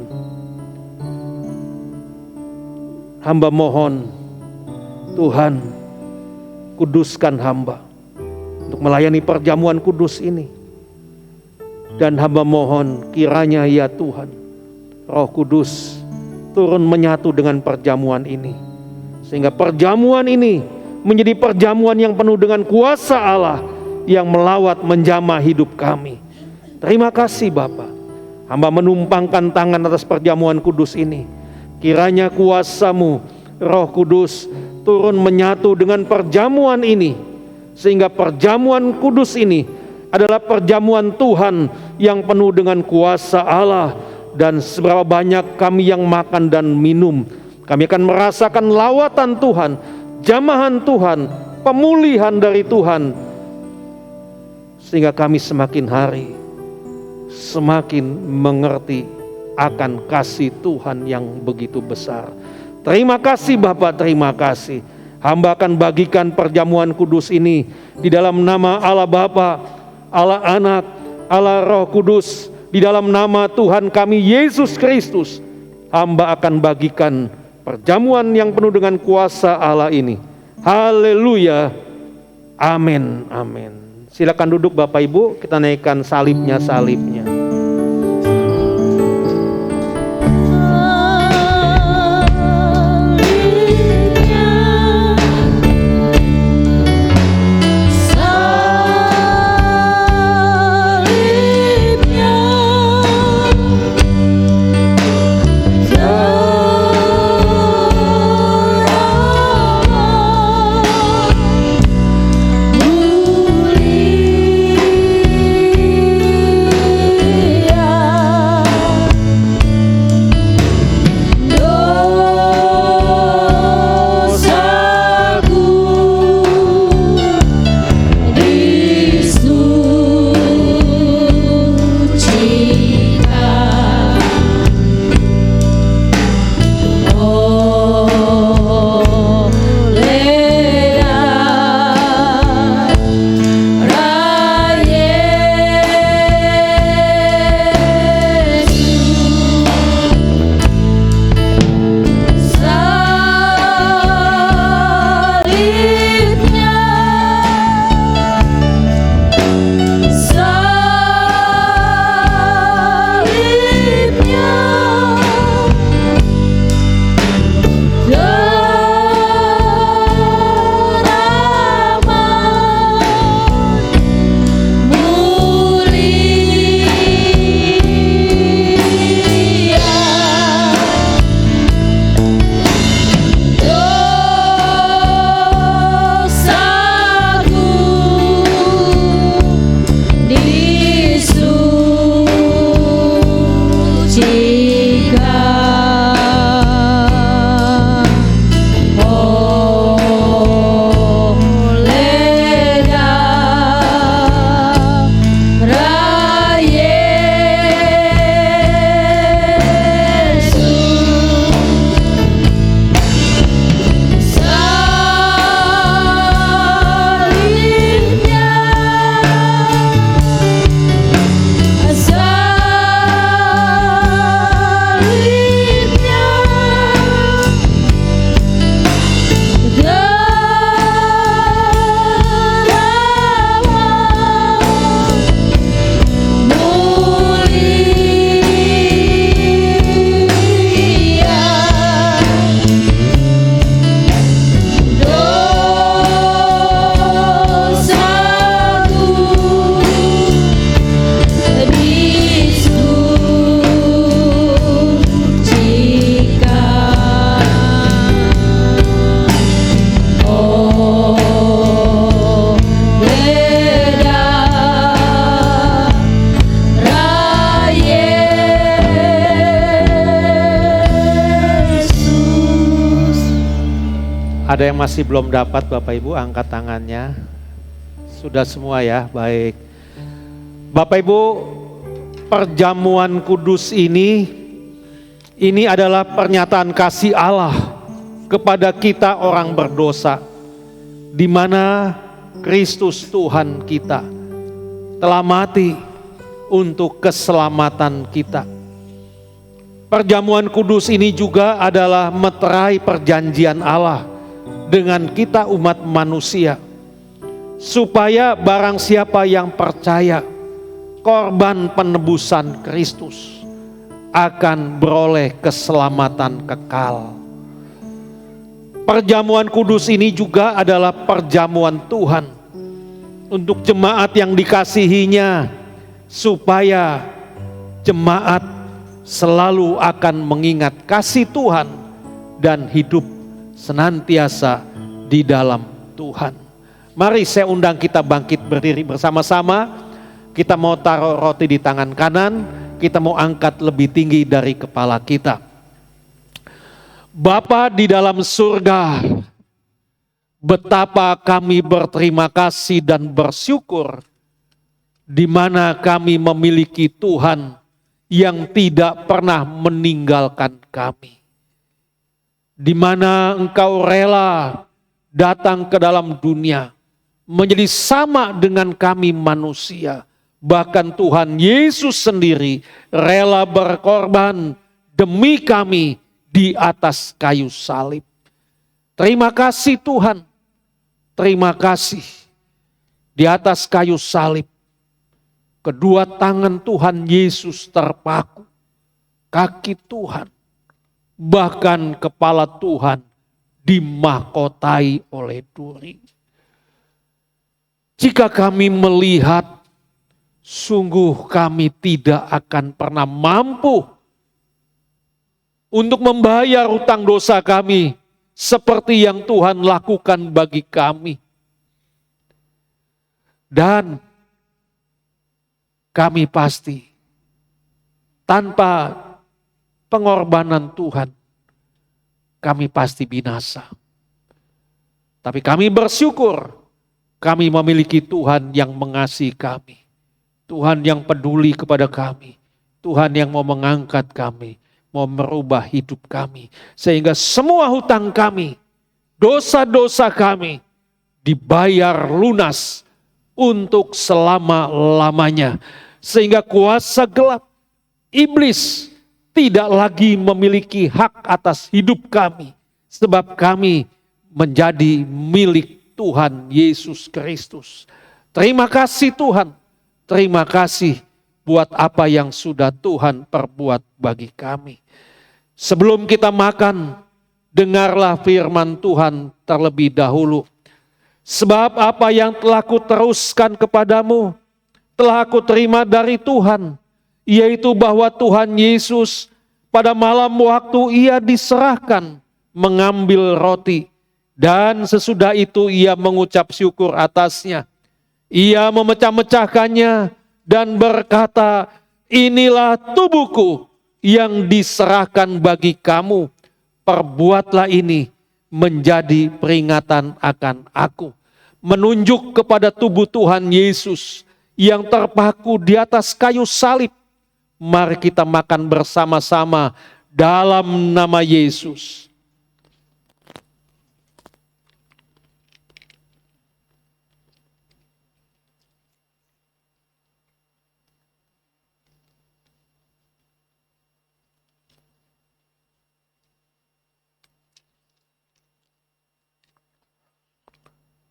Speaker 2: hamba mohon Tuhan kuduskan hamba untuk melayani perjamuan kudus ini. Dan hamba mohon kiranya ya Tuhan, Roh Kudus turun menyatu dengan perjamuan ini, sehingga perjamuan ini menjadi perjamuan yang penuh dengan kuasa Allah yang melawat menjamah hidup kami. Terima kasih Bapa. Hamba menumpangkan tangan atas perjamuan kudus ini. Kiranya kuasa-Mu, Roh Kudus, turun menyatu dengan perjamuan ini, sehingga perjamuan kudus ini adalah perjamuan Tuhan yang penuh dengan kuasa Allah. Dan seberapa banyak kami yang makan dan minum, kami akan merasakan lawatan Tuhan, jamahan Tuhan, pemulihan dari Tuhan, sehingga kami semakin hari semakin mengerti akan kasih Tuhan yang begitu besar. Terima kasih Bapak, terima kasih. Hamba akan bagikan perjamuan kudus ini di dalam nama Allah Bapa, Allah Anak, Allah Roh Kudus, di dalam nama Tuhan kami Yesus Kristus. Hamba akan bagikan perjamuan yang penuh dengan kuasa Allah ini. Haleluya. Amin. Amin. Silakan duduk Bapak Ibu, kita naikkan salibnya. Ada yang masih belum dapat Bapak Ibu, angkat tangannya. Sudah semua ya, baik. Bapak Ibu, perjamuan kudus ini adalah pernyataan kasih Allah kepada kita orang berdosa, di mana Kristus Tuhan kita telah mati untuk keselamatan kita. Perjamuan kudus ini juga adalah meterai perjanjian Allah dengan kita umat manusia, supaya barang siapa yang percaya korban penebusan Kristus akan beroleh keselamatan kekal. Perjamuan kudus ini juga adalah perjamuan Tuhan untuk jemaat yang dikasihinya, supaya jemaat selalu akan mengingat kasih Tuhan dan hidup senantiasa di dalam Tuhan. Mari saya undang kita bangkit berdiri bersama-sama. Kita mau taruh roti di tangan kanan, kita mau angkat lebih tinggi dari kepala kita. Bapa di dalam surga, betapa kami berterima kasih dan bersyukur di mana kami memiliki Tuhan yang tidak pernah meninggalkan kami. Di mana Engkau rela datang ke dalam dunia, menjadi sama dengan kami manusia. Bahkan Tuhan Yesus sendiri rela berkorban demi kami di atas kayu salib. Terima kasih Tuhan, terima kasih. Di atas kayu salib, kedua tangan Tuhan Yesus terpaku, kaki Tuhan, bahkan kepala Tuhan dimahkotai oleh duri. Jika kami melihat, sungguh kami tidak akan pernah mampu untuk membayar utang dosa kami seperti yang Tuhan lakukan bagi kami. Dan kami pasti tanpa pengorbanan Tuhan, kami pasti binasa. Tapi kami bersyukur, kami memiliki Tuhan yang mengasihi kami. Tuhan yang peduli kepada kami. Tuhan yang mau mengangkat kami, mau merubah hidup kami. Sehingga semua hutang kami, dosa-dosa kami dibayar lunas untuk selama-lamanya. Sehingga kuasa gelap, iblis tidak lagi memiliki hak atas hidup kami. Sebab kami menjadi milik Tuhan Yesus Kristus. Terima kasih Tuhan. Terima kasih buat apa yang sudah Tuhan perbuat bagi kami. Sebelum kita makan, dengarlah firman Tuhan terlebih dahulu. Sebab apa yang telah kuteruskan kepadamu, telah aku terima dari Tuhan, yaitu bahwa Tuhan Yesus pada malam waktu ia diserahkan mengambil roti, dan sesudah itu ia mengucap syukur atasnya. Ia memecah-mecahkannya dan berkata, inilah tubuhku yang diserahkan bagi kamu, perbuatlah ini menjadi peringatan akan aku. Menunjuk kepada tubuh Tuhan Yesus yang terpaku di atas kayu salib. Mari kita makan bersama-sama dalam nama Yesus.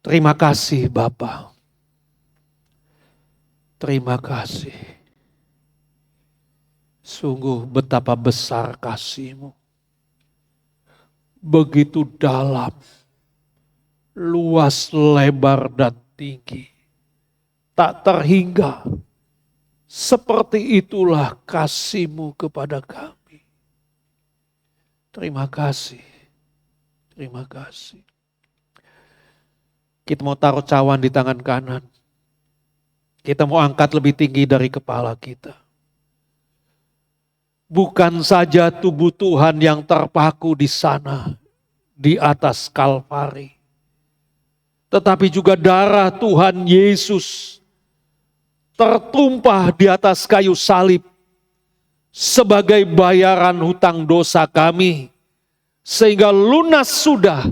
Speaker 2: Terima kasih Bapa. Terima kasih. Sungguh betapa besar kasih-Mu. Begitu dalam, luas, lebar, dan tinggi. Tak terhingga. Seperti itulah kasih-Mu kepada kami. Terima kasih. Terima kasih. Kita mau taruh cawan di tangan kanan. Kita mau angkat lebih tinggi dari kepala kita. Bukan saja tubuh Tuhan yang terpaku di sana, di atas Kalvari. Tetapi juga darah Tuhan Yesus tertumpah di atas kayu salib sebagai bayaran hutang dosa kami, sehingga lunas sudah,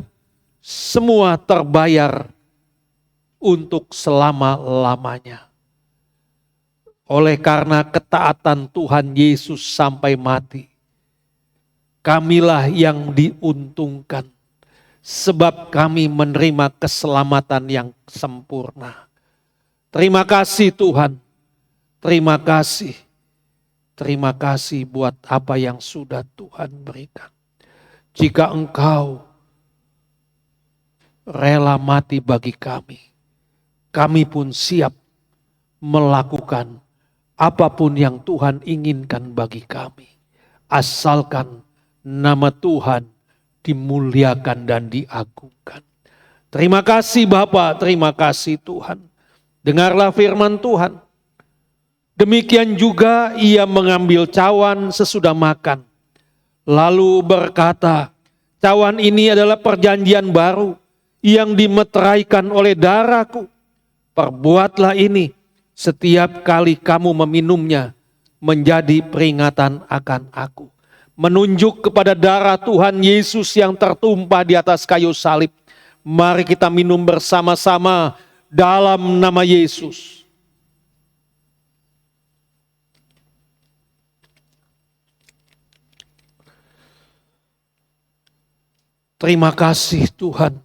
Speaker 2: semua terbayar untuk selama-lamanya. Oleh karena ketaatan Tuhan Yesus sampai mati, kamilah yang diuntungkan, sebab kami menerima keselamatan yang sempurna. Terima kasih Tuhan, terima kasih. Terima kasih buat apa yang sudah Tuhan berikan. Jika Engkau rela mati bagi kami pun siap melakukan apapun yang Tuhan inginkan bagi kami. Asalkan nama Tuhan dimuliakan dan diagungkan. Terima kasih Bapa, terima kasih Tuhan. Dengarlah firman Tuhan. Demikian juga ia mengambil cawan sesudah makan. Lalu berkata, cawan ini adalah perjanjian baru yang dimeteraikan oleh darahku. Perbuatlah ini setiap kali kamu meminumnya menjadi peringatan akan aku. Menunjuk kepada darah Tuhan Yesus yang tertumpah di atas kayu salib. Mari kita minum bersama-sama dalam nama Yesus. Terima kasih Tuhan,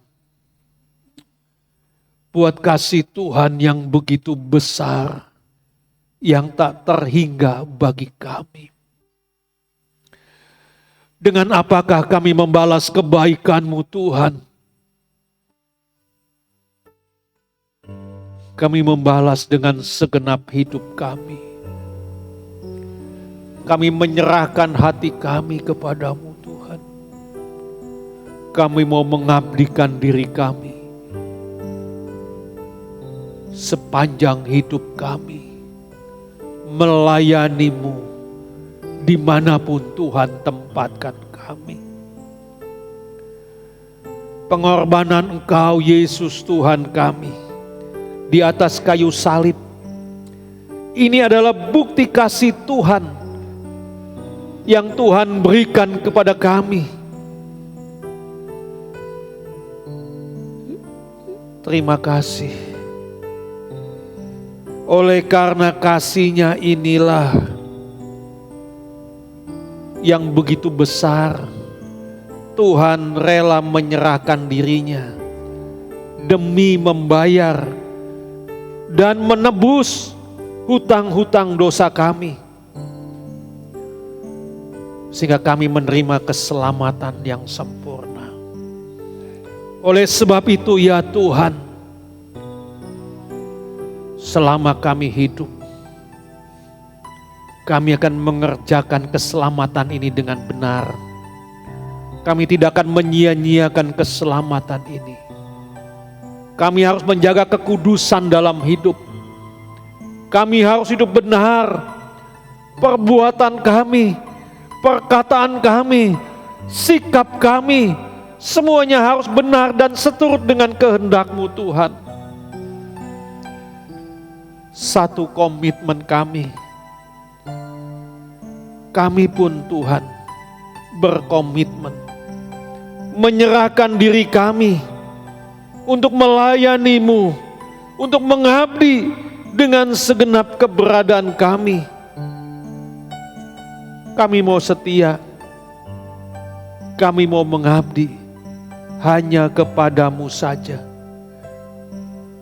Speaker 2: buat kasih Tuhan yang begitu besar, yang tak terhingga bagi kami. Dengan apakah kami membalas kebaikan-Mu Tuhan? Kami membalas dengan segenap hidup kami. Kami menyerahkan hati kami kepadamu Tuhan. Kami mau mengabdikan diri kami sepanjang hidup kami, melayani-Mu dimanapun Tuhan tempatkan kami. Pengorbanan Engkau Yesus Tuhan kami di atas kayu salib, ini adalah bukti kasih Tuhan yang Tuhan berikan kepada kami. Terima kasih. Oleh karena kasih-Nya inilah yang begitu besar, Tuhan rela menyerahkan diri-Nya demi membayar dan menebus hutang-hutang dosa kami, sehingga kami menerima keselamatan yang sempurna. Oleh sebab itu ya Tuhan, selama kami hidup, kami akan mengerjakan keselamatan ini dengan benar. Kami tidak akan menyia-nyiakan keselamatan ini. Kami harus menjaga kekudusan dalam hidup. Kami harus hidup benar. Perbuatan kami, perkataan kami, sikap kami, semuanya harus benar dan seturut dengan kehendak-Mu Tuhan. Satu komitmen kami pun Tuhan berkomitmen menyerahkan diri kami untuk melayani-Mu, untuk mengabdi dengan segenap keberadaan kami. Kami mau setia, kami mau mengabdi hanya kepadamu saja.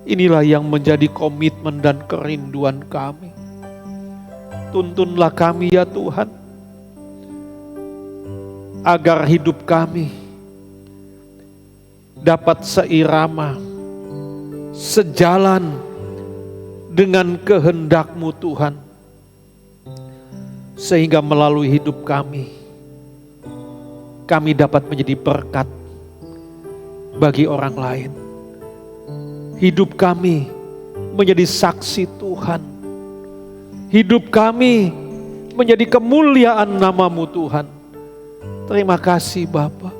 Speaker 2: Inilah yang menjadi komitmen dan kerinduan kami. Tuntunlah kami ya Tuhan, agar hidup kami dapat seirama, sejalan dengan kehendak-Mu Tuhan. Sehingga melalui hidup kami dapat menjadi berkat bagi orang lain. Hidup kami menjadi saksi Tuhan. Hidup kami menjadi kemuliaan nama-Mu Tuhan. Terima kasih Bapa.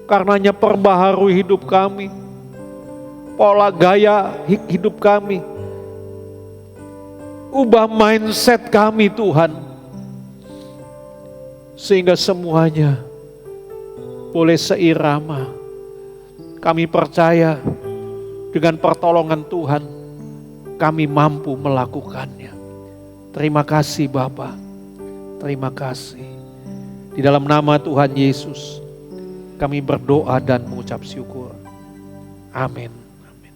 Speaker 2: Karenanya perbaharui hidup kami, pola gaya hidup kami, ubah mindset kami Tuhan, sehingga semuanya boleh seirama. Kami percaya dengan pertolongan Tuhan kami mampu melakukannya. Terima kasih Bapa, terima kasih. Di dalam nama Tuhan Yesus kami berdoa dan mengucap syukur. Amin. Amin.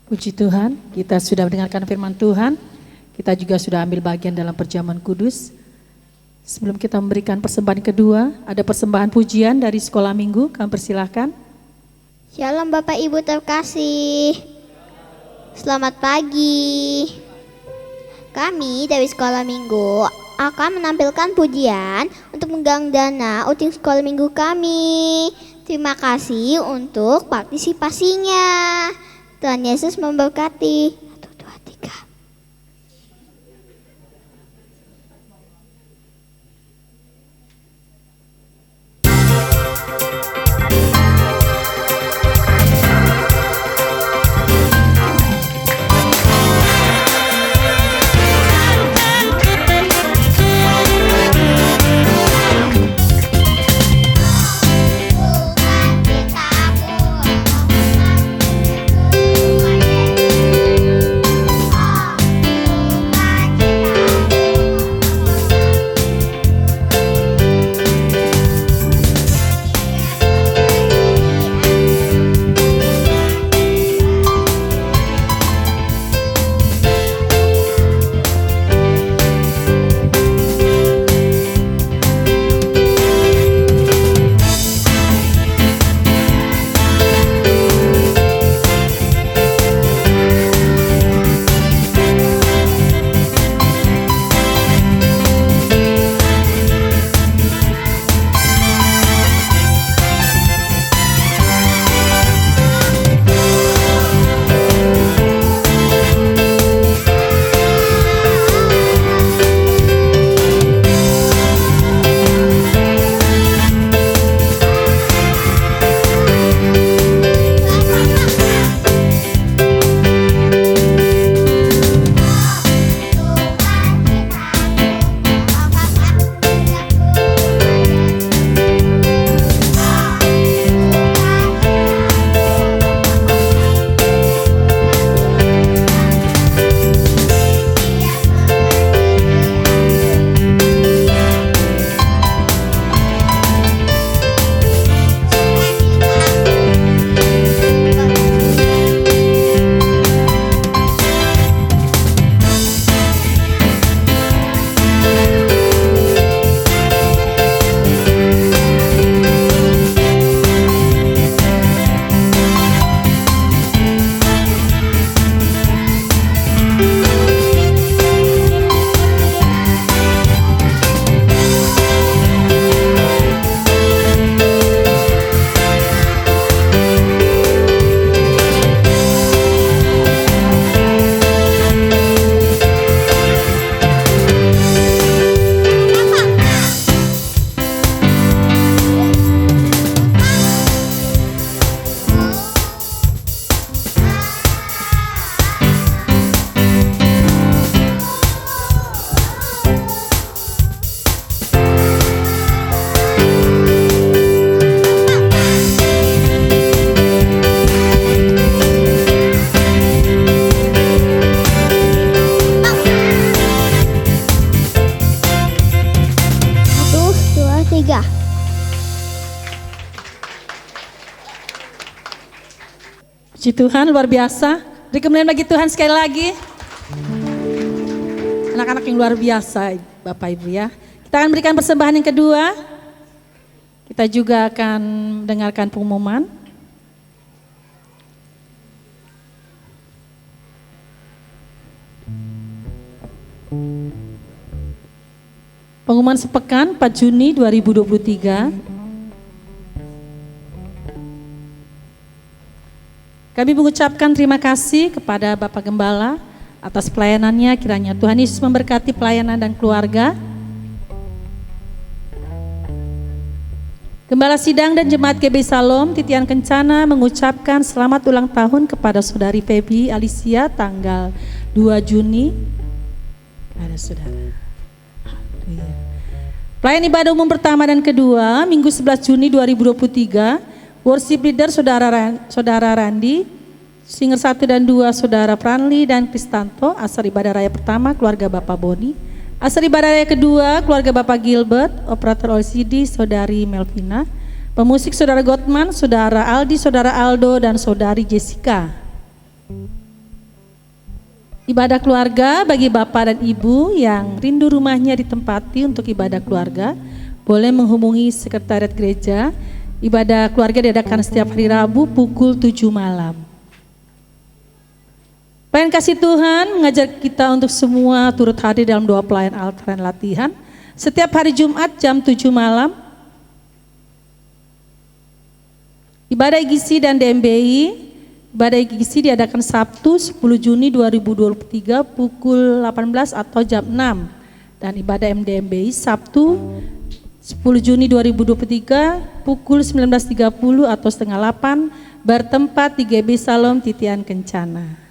Speaker 1: Puji Tuhan, kita sudah mendengarkan firman Tuhan. Kita juga sudah ambil bagian dalam perjamuan kudus. Sebelum kita memberikan persembahan kedua, ada persembahan pujian dari sekolah minggu. Kami persilahkan.
Speaker 3: Shalom Bapak Ibu terkasih. Selamat pagi. Kami dari sekolah minggu akan menampilkan pujian untuk menggalang dana outing sekolah minggu kami. Terima kasih untuk partisipasinya. Tuhan Yesus memberkati. 1, 2, 3.
Speaker 1: Puji Tuhan, luar biasa. Beri kemuliaan bagi Tuhan sekali lagi. Anak-anak yang luar biasa, Bapak Ibu ya. Kita akan berikan persembahan yang kedua. Kita juga akan mendengarkan pengumuman. Pengumuman sepekan 4 Juni 2023. Kami mengucapkan terima kasih kepada Bapak Gembala atas pelayanannya. Kiranya Tuhan Yesus memberkati pelayanan dan keluarga. Gembala Sidang dan Jemaat GB Salom Titian Kencana mengucapkan selamat ulang tahun kepada Saudari Feby Alicia tanggal 2 Juni. Ada saudara. Pelayan ibadah umum pertama dan kedua, Minggu 11 Juni 2023, worship leader Saudara Randi, singer 1 dan 2 Saudara Pranli dan Kristanto, asar ibadah raya pertama keluarga Bapak Boni, asar ibadah raya kedua keluarga Bapak Gilbert, operator OCD Saudari Melvina, pemusik Saudara Gottman, Saudara Aldi, Saudara Aldo dan Saudari Jessica. Ibadah keluarga bagi Bapak dan Ibu yang rindu rumahnya ditempati untuk ibadah keluarga, boleh menghubungi sekretariat gereja. Ibadah keluarga diadakan setiap hari Rabu pukul 7 malam. Pelayan kasih Tuhan mengajak kita untuk semua turut hadir dalam doa pelayan altar dan latihan setiap hari Jumat jam 7 malam. Ibadah IGC dan DMBI, ibadah IGC diadakan Sabtu 10 Juni 2023 pukul 18 atau jam 6. Dan ibadah MDMBI Sabtu 10 Juni 2023 pukul 19.30 atau setengah 8 bertempat di GB Salom Titian Kencana.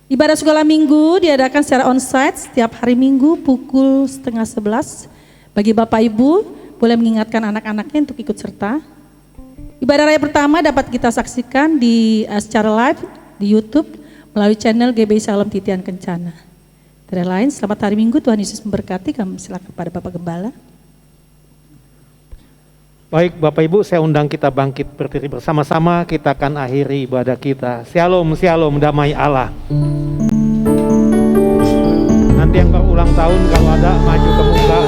Speaker 1: Ibadah sekolah minggu diadakan secara onsite setiap hari Minggu pukul setengah 11. Bagi Bapak Ibu boleh mengingatkan anak-anaknya untuk ikut serta. Ibadah raya pertama dapat kita saksikan secara live di YouTube melalui channel GB Salom Titian Kencana. Tidak lain, selamat hari Minggu, Tuhan Yesus memberkati. Kami silakan pada Bapak Gembala.
Speaker 2: Baik Bapak Ibu, saya undang kita bangkit berdiri bersama-sama, kita akan akhiri ibadah kita. Shalom, shalom, damai Allah. Nanti yang berulang tahun kalau ada maju ke muka.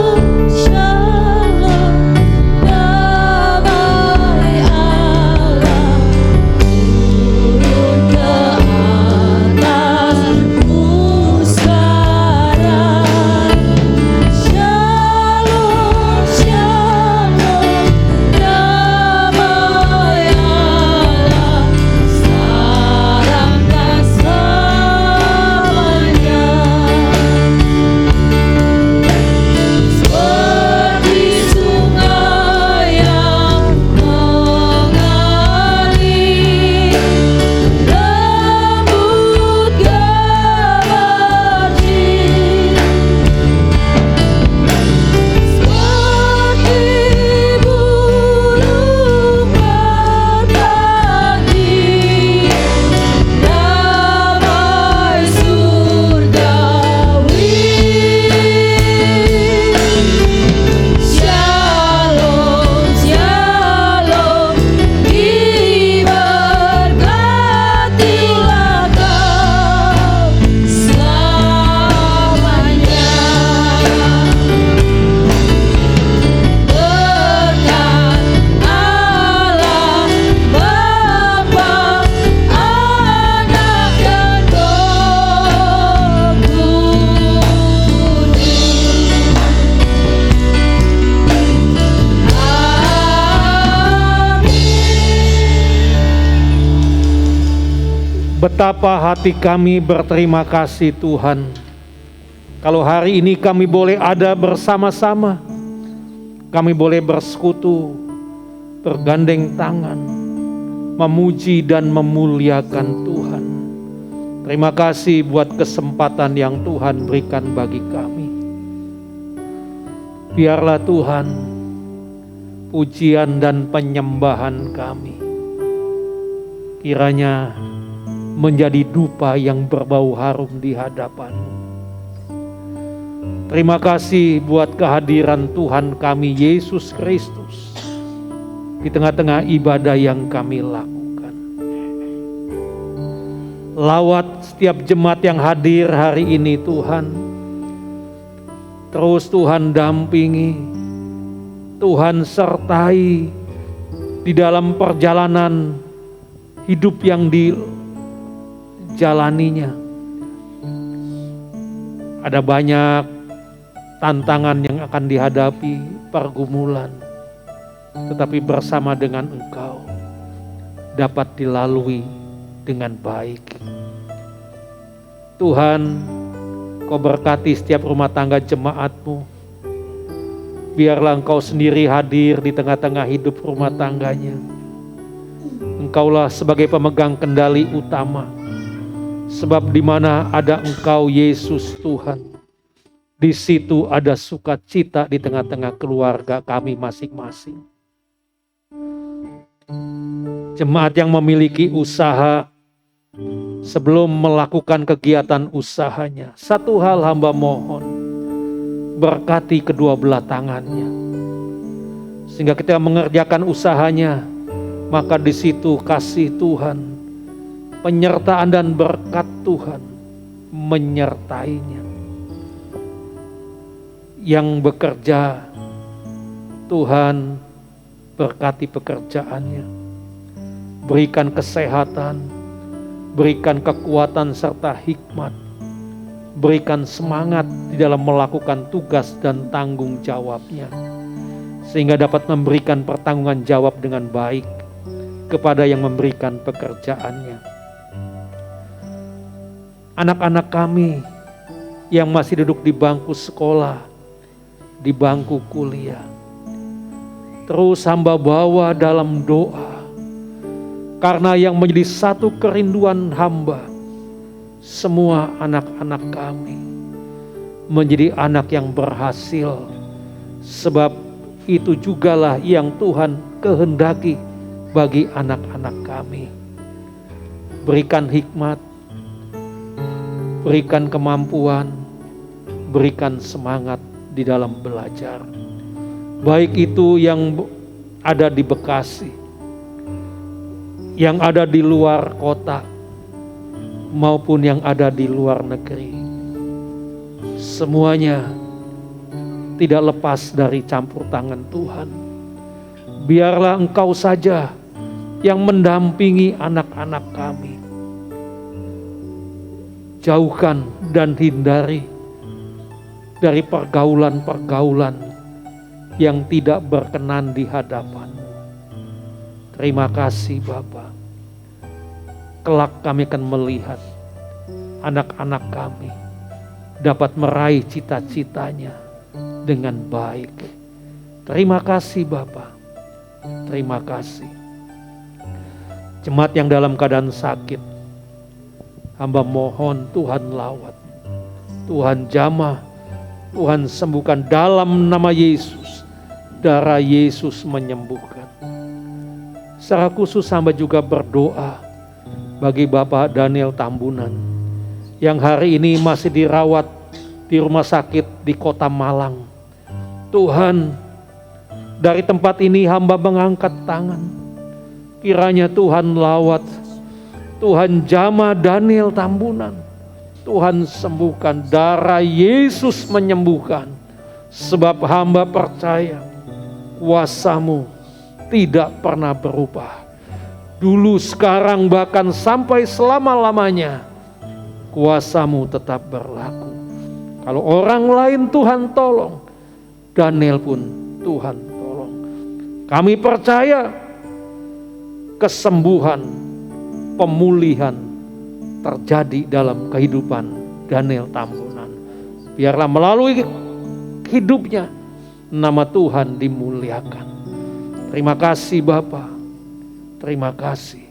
Speaker 2: Betapa hati kami berterima kasih Tuhan, kalau hari ini kami boleh ada bersama-sama, kami boleh bersekutu, bergandeng tangan, memuji dan memuliakan Tuhan. Terima kasih buat kesempatan yang Tuhan berikan bagi kami. Biarlah Tuhan, pujian dan penyembahan kami kiranya menjadi dupa yang berbau harum di hadapan-Mu. Terima kasih buat kehadiran Tuhan kami Yesus Kristus di tengah-tengah ibadah yang kami lakukan. Lawat setiap jemaat yang hadir hari ini Tuhan. Terus Tuhan dampingi, Tuhan sertai di dalam perjalanan hidup yang jalaninya. Ada banyak tantangan yang akan dihadapi, pergumulan, tetapi bersama dengan Engkau dapat dilalui dengan baik. Tuhan, Kau berkati setiap rumah tangga jemaat-Mu. Biarlah Engkau sendiri hadir di tengah-tengah hidup rumah tangganya. Engkaulah sebagai pemegang kendali utama. Sebab di mana ada Engkau Yesus Tuhan, di situ ada sukacita di tengah-tengah keluarga kami masing-masing. Jemaat yang memiliki usaha, sebelum melakukan kegiatan usahanya, satu hal hamba mohon, berkati kedua belah tangannya. Sehingga ketika mengerjakan usahanya, maka di situ kasih Tuhan, penyertaan dan berkat Tuhan menyertainya. Yang bekerja, Tuhan berkati pekerjaannya. Berikan kesehatan, berikan kekuatan serta hikmat, berikan semangat di dalam melakukan tugas dan tanggung jawabnya, sehingga dapat memberikan pertanggungan jawab dengan baik kepada yang memberikan pekerjaannya. Anak-anak kami yang masih duduk di bangku sekolah, di bangku kuliah, terus hamba bawa dalam doa. Karena yang menjadi satu kerinduan hamba, semua anak-anak kami menjadi anak yang berhasil. Sebab itu jugalah yang Tuhan kehendaki bagi anak-anak kami. Berikan hikmat, berikan kemampuan, berikan semangat di dalam belajar. Baik itu yang ada di Bekasi, yang ada di luar kota, maupun yang ada di luar negeri. Semuanya tidak lepas dari campur tangan Tuhan. Biarlah Engkau saja yang mendampingi anak-anak kami. Jauhkan dan hindari dari pergaulan-pergaulan yang tidak berkenan di hadapan. Terima kasih Bapa. Kelak kami akan melihat anak-anak kami dapat meraih cita-citanya dengan baik. Terima kasih Bapa. Terima kasih. Jemaat yang dalam keadaan sakit, hamba mohon Tuhan lawat, Tuhan jamah, Tuhan sembuhkan dalam nama Yesus. Darah Yesus menyembuhkan. Secara khusus hamba juga berdoa bagi Bapak Daniel Tambunan yang hari ini masih dirawat di rumah sakit di Kota Malang. Tuhan, dari tempat ini hamba mengangkat tangan. Kiranya Tuhan lawat, Tuhan jamah Daniel Tambunan. Tuhan sembuhkan, darah Yesus menyembuhkan. Sebab hamba percaya kuasa-Mu tidak pernah berubah. Dulu, sekarang, bahkan sampai selama-lamanya kuasa-Mu tetap berlaku. Kalau orang lain Tuhan tolong, Daniel pun Tuhan tolong. Kami percaya kesembuhan, pemulihan terjadi dalam kehidupan Daniel Tambunan. Biarlah melalui hidupnya nama Tuhan dimuliakan. Terima kasih Bapa. Terima kasih.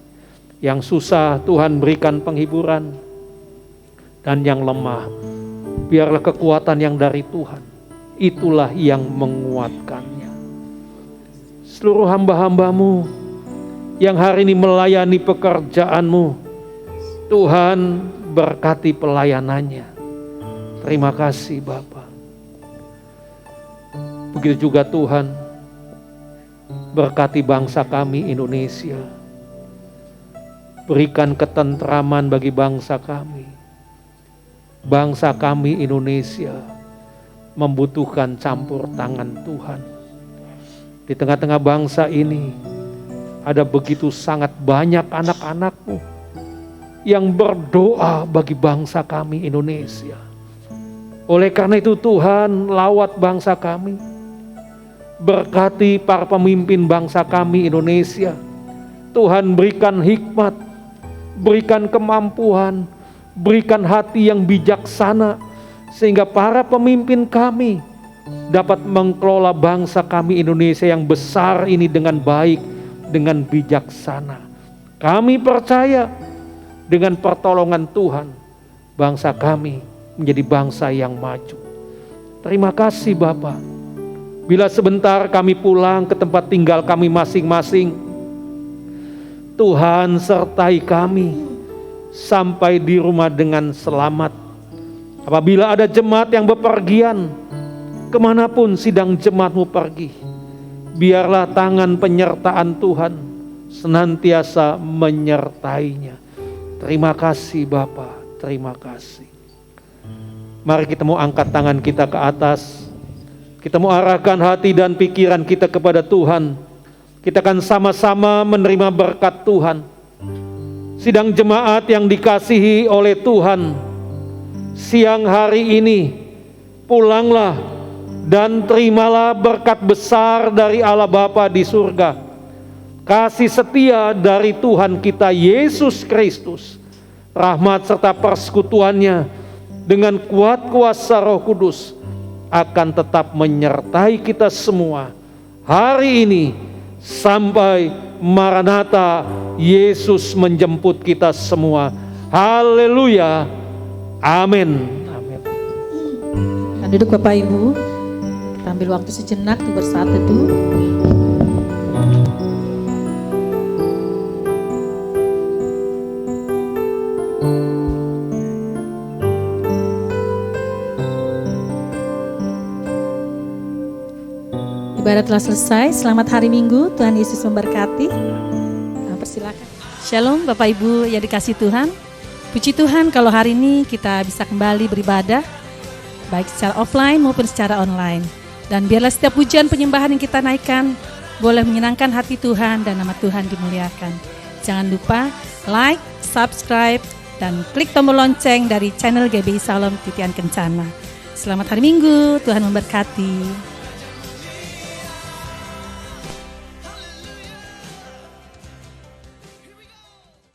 Speaker 2: Yang susah Tuhan berikan penghiburan, dan yang lemah biarlah kekuatan yang dari Tuhan, itulah yang menguatkannya. Seluruh hamba-hamba-Mu yang hari ini melayani pekerjaan-Mu, Tuhan berkati pelayanannya. Terima kasih Bapa. Begitu juga Tuhan, berkati bangsa kami Indonesia. Berikan ketentraman bagi bangsa kami. Bangsa kami Indonesia membutuhkan campur tangan Tuhan. Di tengah-tengah bangsa ini ada begitu sangat banyak anak-anak-Mu yang berdoa bagi bangsa kami Indonesia. Oleh karena itu Tuhan, lawat bangsa kami. Berkati para pemimpin bangsa kami Indonesia. Tuhan berikan hikmat, berikan kemampuan, berikan hati yang bijaksana, sehingga para pemimpin kami dapat mengelola bangsa kami Indonesia yang besar ini dengan baik, dengan bijaksana. Kami percaya dengan pertolongan Tuhan, bangsa kami menjadi bangsa yang maju. Terima kasih Bapa. Bila sebentar kami pulang ke tempat tinggal kami masing-masing, Tuhan sertai kami sampai di rumah dengan selamat. Apabila ada jemaat yang bepergian, kemanapun sidang jemaatmu pergi, biarlah tangan penyertaan Tuhan senantiasa menyertainya. Terima kasih Bapa, terima kasih. Mari kita mau angkat tangan kita ke atas. Kita mau arahkan hati dan pikiran kita kepada Tuhan. Kita akan sama-sama menerima berkat Tuhan. Sidang jemaat yang dikasihi oleh Tuhan, siang hari ini pulanglah dan terimalah berkat besar dari Allah Bapa di surga. Kasih setia dari Tuhan kita Yesus Kristus, rahmat serta persekutuannya dengan kuat kuasa Roh Kudus akan tetap menyertai kita semua hari ini sampai Maranatha, Yesus menjemput kita semua. Haleluya, amin. Amin.
Speaker 1: Dan duduk Bapak Ibu, kita ambil waktu sejenak untuk bersaat teduh. Ibadah telah selesai. Selamat hari Minggu. Tuhan Yesus memberkati. Nah, persilakan. Shalom Bapak Ibu yang dikasih Tuhan. Puji Tuhan kalau hari ini kita bisa kembali beribadah, baik secara offline maupun secara online. Dan biarlah setiap pujian penyembahan yang kita naikkan boleh menyenangkan hati Tuhan dan nama Tuhan dimuliakan. Jangan lupa like, subscribe, dan klik tombol lonceng dari channel GBI Salom Titian Kencana. Selamat hari Minggu. Tuhan memberkati.